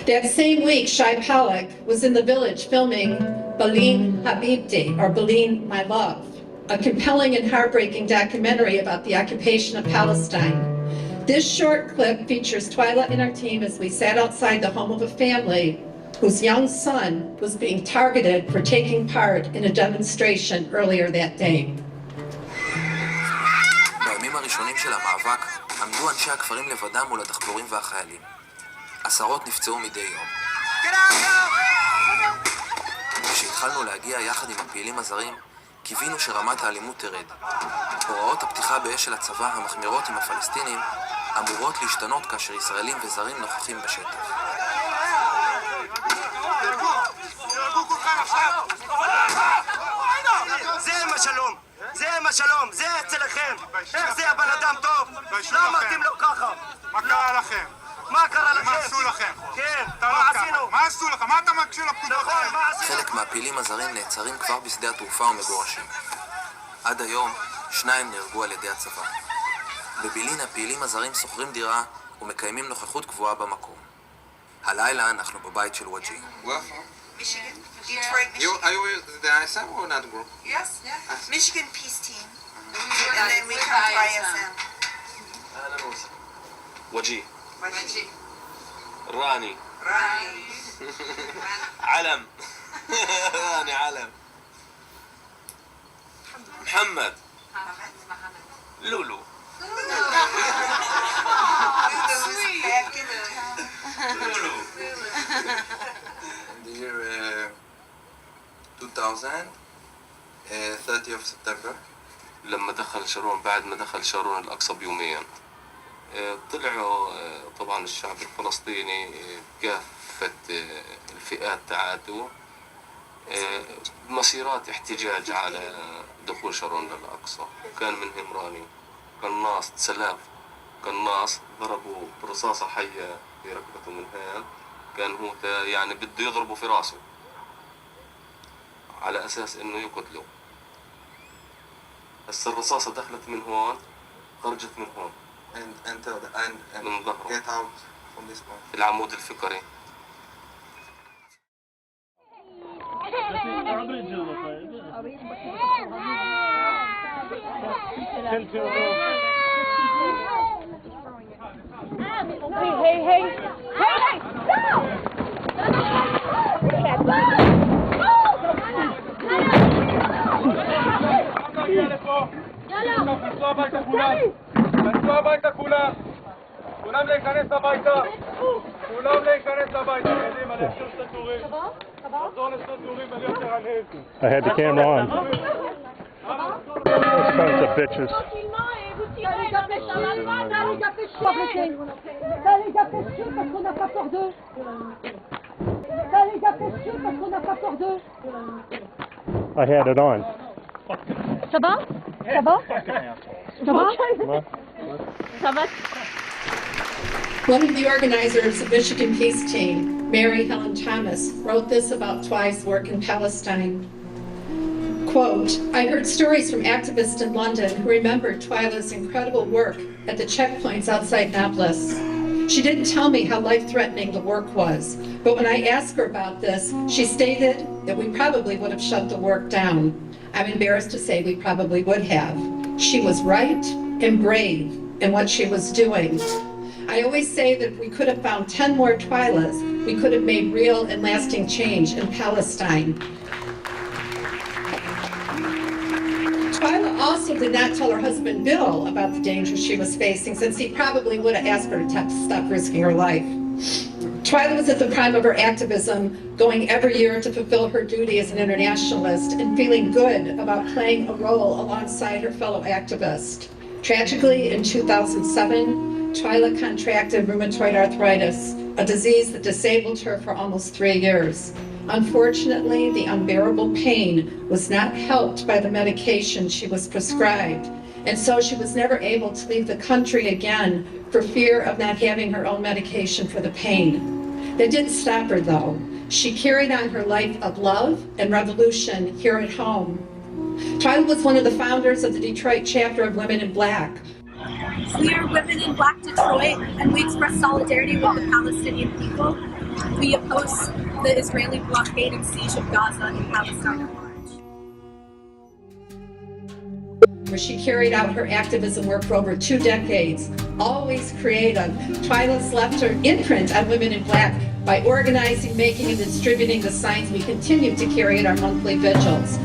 That same week, Shai Pollack was in the village filming Balin Habibti, or Balin, My Love, a compelling and heartbreaking documentary about the occupation of Palestine. This short clip features Twyla and our team as we sat outside the home of a family whose young son was being targeted for taking part in a demonstration earlier that day. בימים הראשונים של המאבק עמדו אנשי הכפרים לבדם מול הדחפורים והחיילים. עשרות נפצעו מדי יום. כשהתחלנו להגיע יחד עם הפעילים הזרים, קיווינו שרמת האלימות תרד. הוראות הפתיחה באש של הצבא המחמירות עם הפלסטינים אמורות להשתנות כאשר ישראלים וזרים נוכחים בשטח. זה מה שלום, זה מה שלום, זה אצלכם. איך זה הבן אדם טוב? למה אתם לא ככה? מה קרה לכם? מה קרה לכם? מה עשו לכם? כן, מה עשינו? מה עשו לכם? מה אתה מקשיב לפקודות האלה? חלק מהפעילים הזרים נעצרים כבר בשדה התעופה ומגורשים. עד היום, 2 נהרגו על ידי הצבא. בבילין הפעילים הזרים שוכרים דירה ומקיימים נוכחות קבועה במקום. הלילה אנחנו בבית של וג'י. Michigan, Detroit, Michigan. Are you the ISM or not group? Yes, Michigan Peace Team. And then we come to ISM. וג'י. Wajji. راني. علم. راني علم. محمد. لولو. Lulu. In the year 2000, 30 of September. لما دخل شارون بعد ما دخل شارون الأقصى بيومين طلعوا طبعا الشعب الفلسطيني كافة الفئات تعاتوا مسيرات احتجاج على دخول شارون للأقصى. كان منهم راني قناص سلاف قناص ضربوا برصاصة حية في ركبته من هان كان هو يعني بده يضربه في راسه على أساس إنه يقتله. بس الرصاصة دخلت من هون خرجت من هون and من ظهره get out from this point. في العمود الفقري. תנסו הביתה כולם! תנסו הביתה כולם! כולם להיכנס הביתה! כולם להיכנס הביתה! קדימה, להחזיר את התורים! לחזור לסטטורים ולהיות ערניים! I had the camera on. Those sons of bitches. I had it on. Ça va? Ça va? Ça va? Ça va? One of the organizers of Michigan Peace Team, Mary Helen Thomas, wrote this about Twy's work in Palestine. Quote, I heard stories from activists in London who remembered Twyla's incredible work at the checkpoints outside Nablus. She didn't tell me how life-threatening the work was, but when I asked her about this, she stated that we probably would have shut the work down. I'm embarrassed to say we probably would have. She was right and brave in what she was doing. I always say that if we could have found 10 more Twylas, we could have made real and lasting change in Palestine. Twyla also did not tell her husband Bill about the danger she was facing, since he probably would have asked her to stop risking her life. Twyla was at the prime of her activism, going every year to fulfill her duty as an internationalist and feeling good about playing a role alongside her fellow activists. Tragically, in 2007, Twyla contracted rheumatoid arthritis, a disease that disabled her for almost 3 years. Unfortunately, the unbearable pain was not helped by the medication she was prescribed, and so she was never able to leave the country again for fear of not having her own medication for the pain. That didn't stop her, though. She carried on her life of love and revolution here at home. Twyla was one of the founders of the Detroit chapter of Women in Black. We are Women in Black Detroit, and we express solidarity with the Palestinian people. We oppose the Israeli blockade and siege of Gaza and Palestine at large. where she carried out her activism work for over 2 decades. Always creative, Twyla's left her imprint on Women in Black by organizing, making, and distributing the signs we continue to carry at our monthly vigils.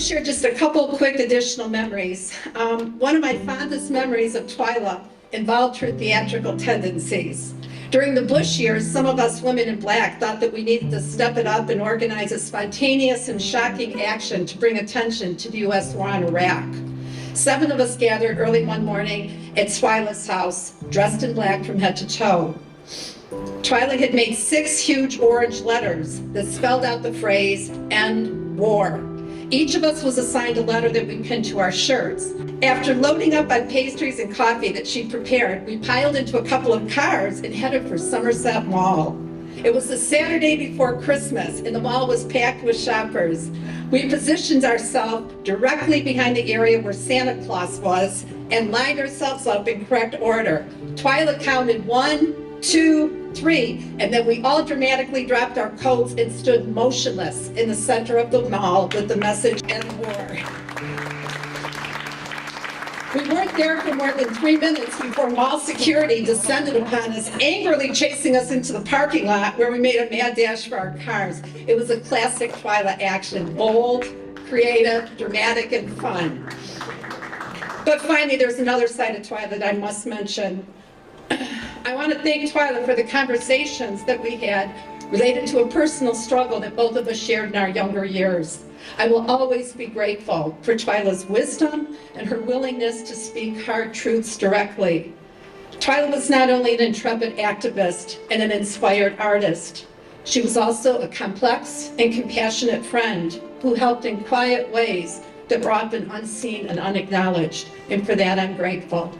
Share just a couple quick additional memories. One of my fondest memories of Twyla involved her theatrical tendencies. During the Bush years, some of us women in black thought that we needed to step it up and organize a spontaneous and shocking action to bring attention to the U.S. war on Iraq. 7 of us gathered early one morning at Twyla's house, dressed in black from head to toe. Twyla had made 6 huge orange letters that spelled out the phrase, "End War." Each of us was assigned a letter that we pinned to our shirts. After loading up on pastries and coffee that she'd prepared, we piled into a couple of cars and headed for Somerset Mall. It was the Saturday before Christmas, and the mall was packed with shoppers. We positioned ourselves directly behind the area where Santa Claus was and lined ourselves up in correct order. Twyla counted 1, 2, 3, and then we all dramatically dropped our coats and stood motionless in the center of the mall with the message, "End War." We weren't there for more than 3 minutes before mall security descended upon us, angrily chasing us into the parking lot where we made a mad dash for our cars. It was a classic Twyla action, bold, creative, dramatic, and fun. But finally, there's another side of Twyla that I must mention. I want to thank Twyla for the conversations that we had related to a personal struggle that both of us shared in our younger years. I will always be grateful for Twyla's wisdom and her willingness to speak hard truths directly. Twyla was not only an intrepid activist and an inspired artist, she was also a complex and compassionate friend who helped in quiet ways that were often unseen and unacknowledged, and for that I'm grateful.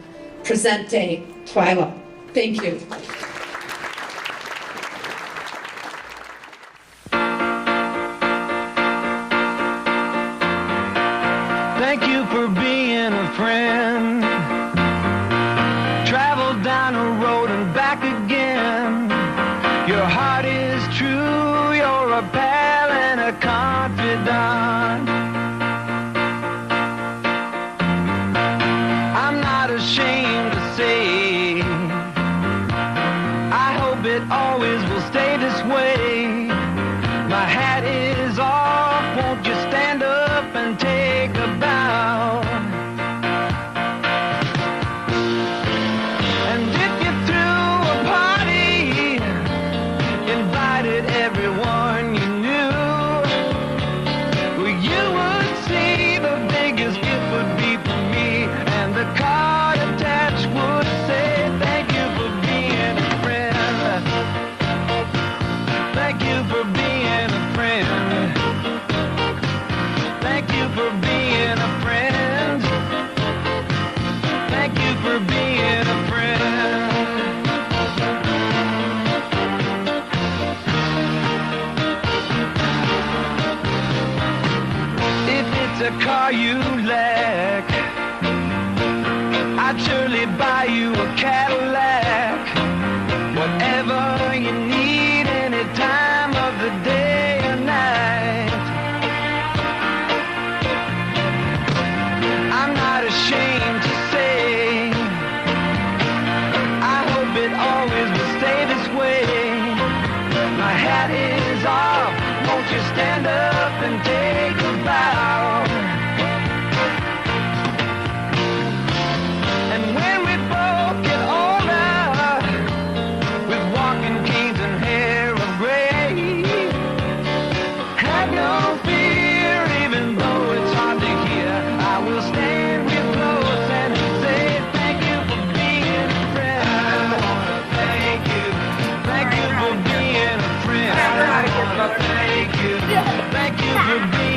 Present day, Twyla. Thank you. Thank you for being a friend. Travel down the road and back again. Your heart is true, you're a pal and a confidant. I'm not ashamed to say it always will stay this way. My hat is off, won't you stand up and take a bow? And if you threw a party, invited everyone you knew, well, you would see the biggest gift would be for me, and the card attached would say, "Thank you for being a friend. Thank you for being a friend. Thank you for being a friend. Thank you for being a friend." If it's a car you lack, I'd surely buy you a Cadillac. Whatever you need, any time of the day or night. I'm not ashamed to say, I hope it always will stay this way. My hat is off, won't you stand up and take a bow? And when we both get older, with walking canes and hair of gray, have no fear, even though it's hard to hear. I will stand real close and say, "Thank you for being a friend." I wanna thank you for being a friend. I wanna thank you for being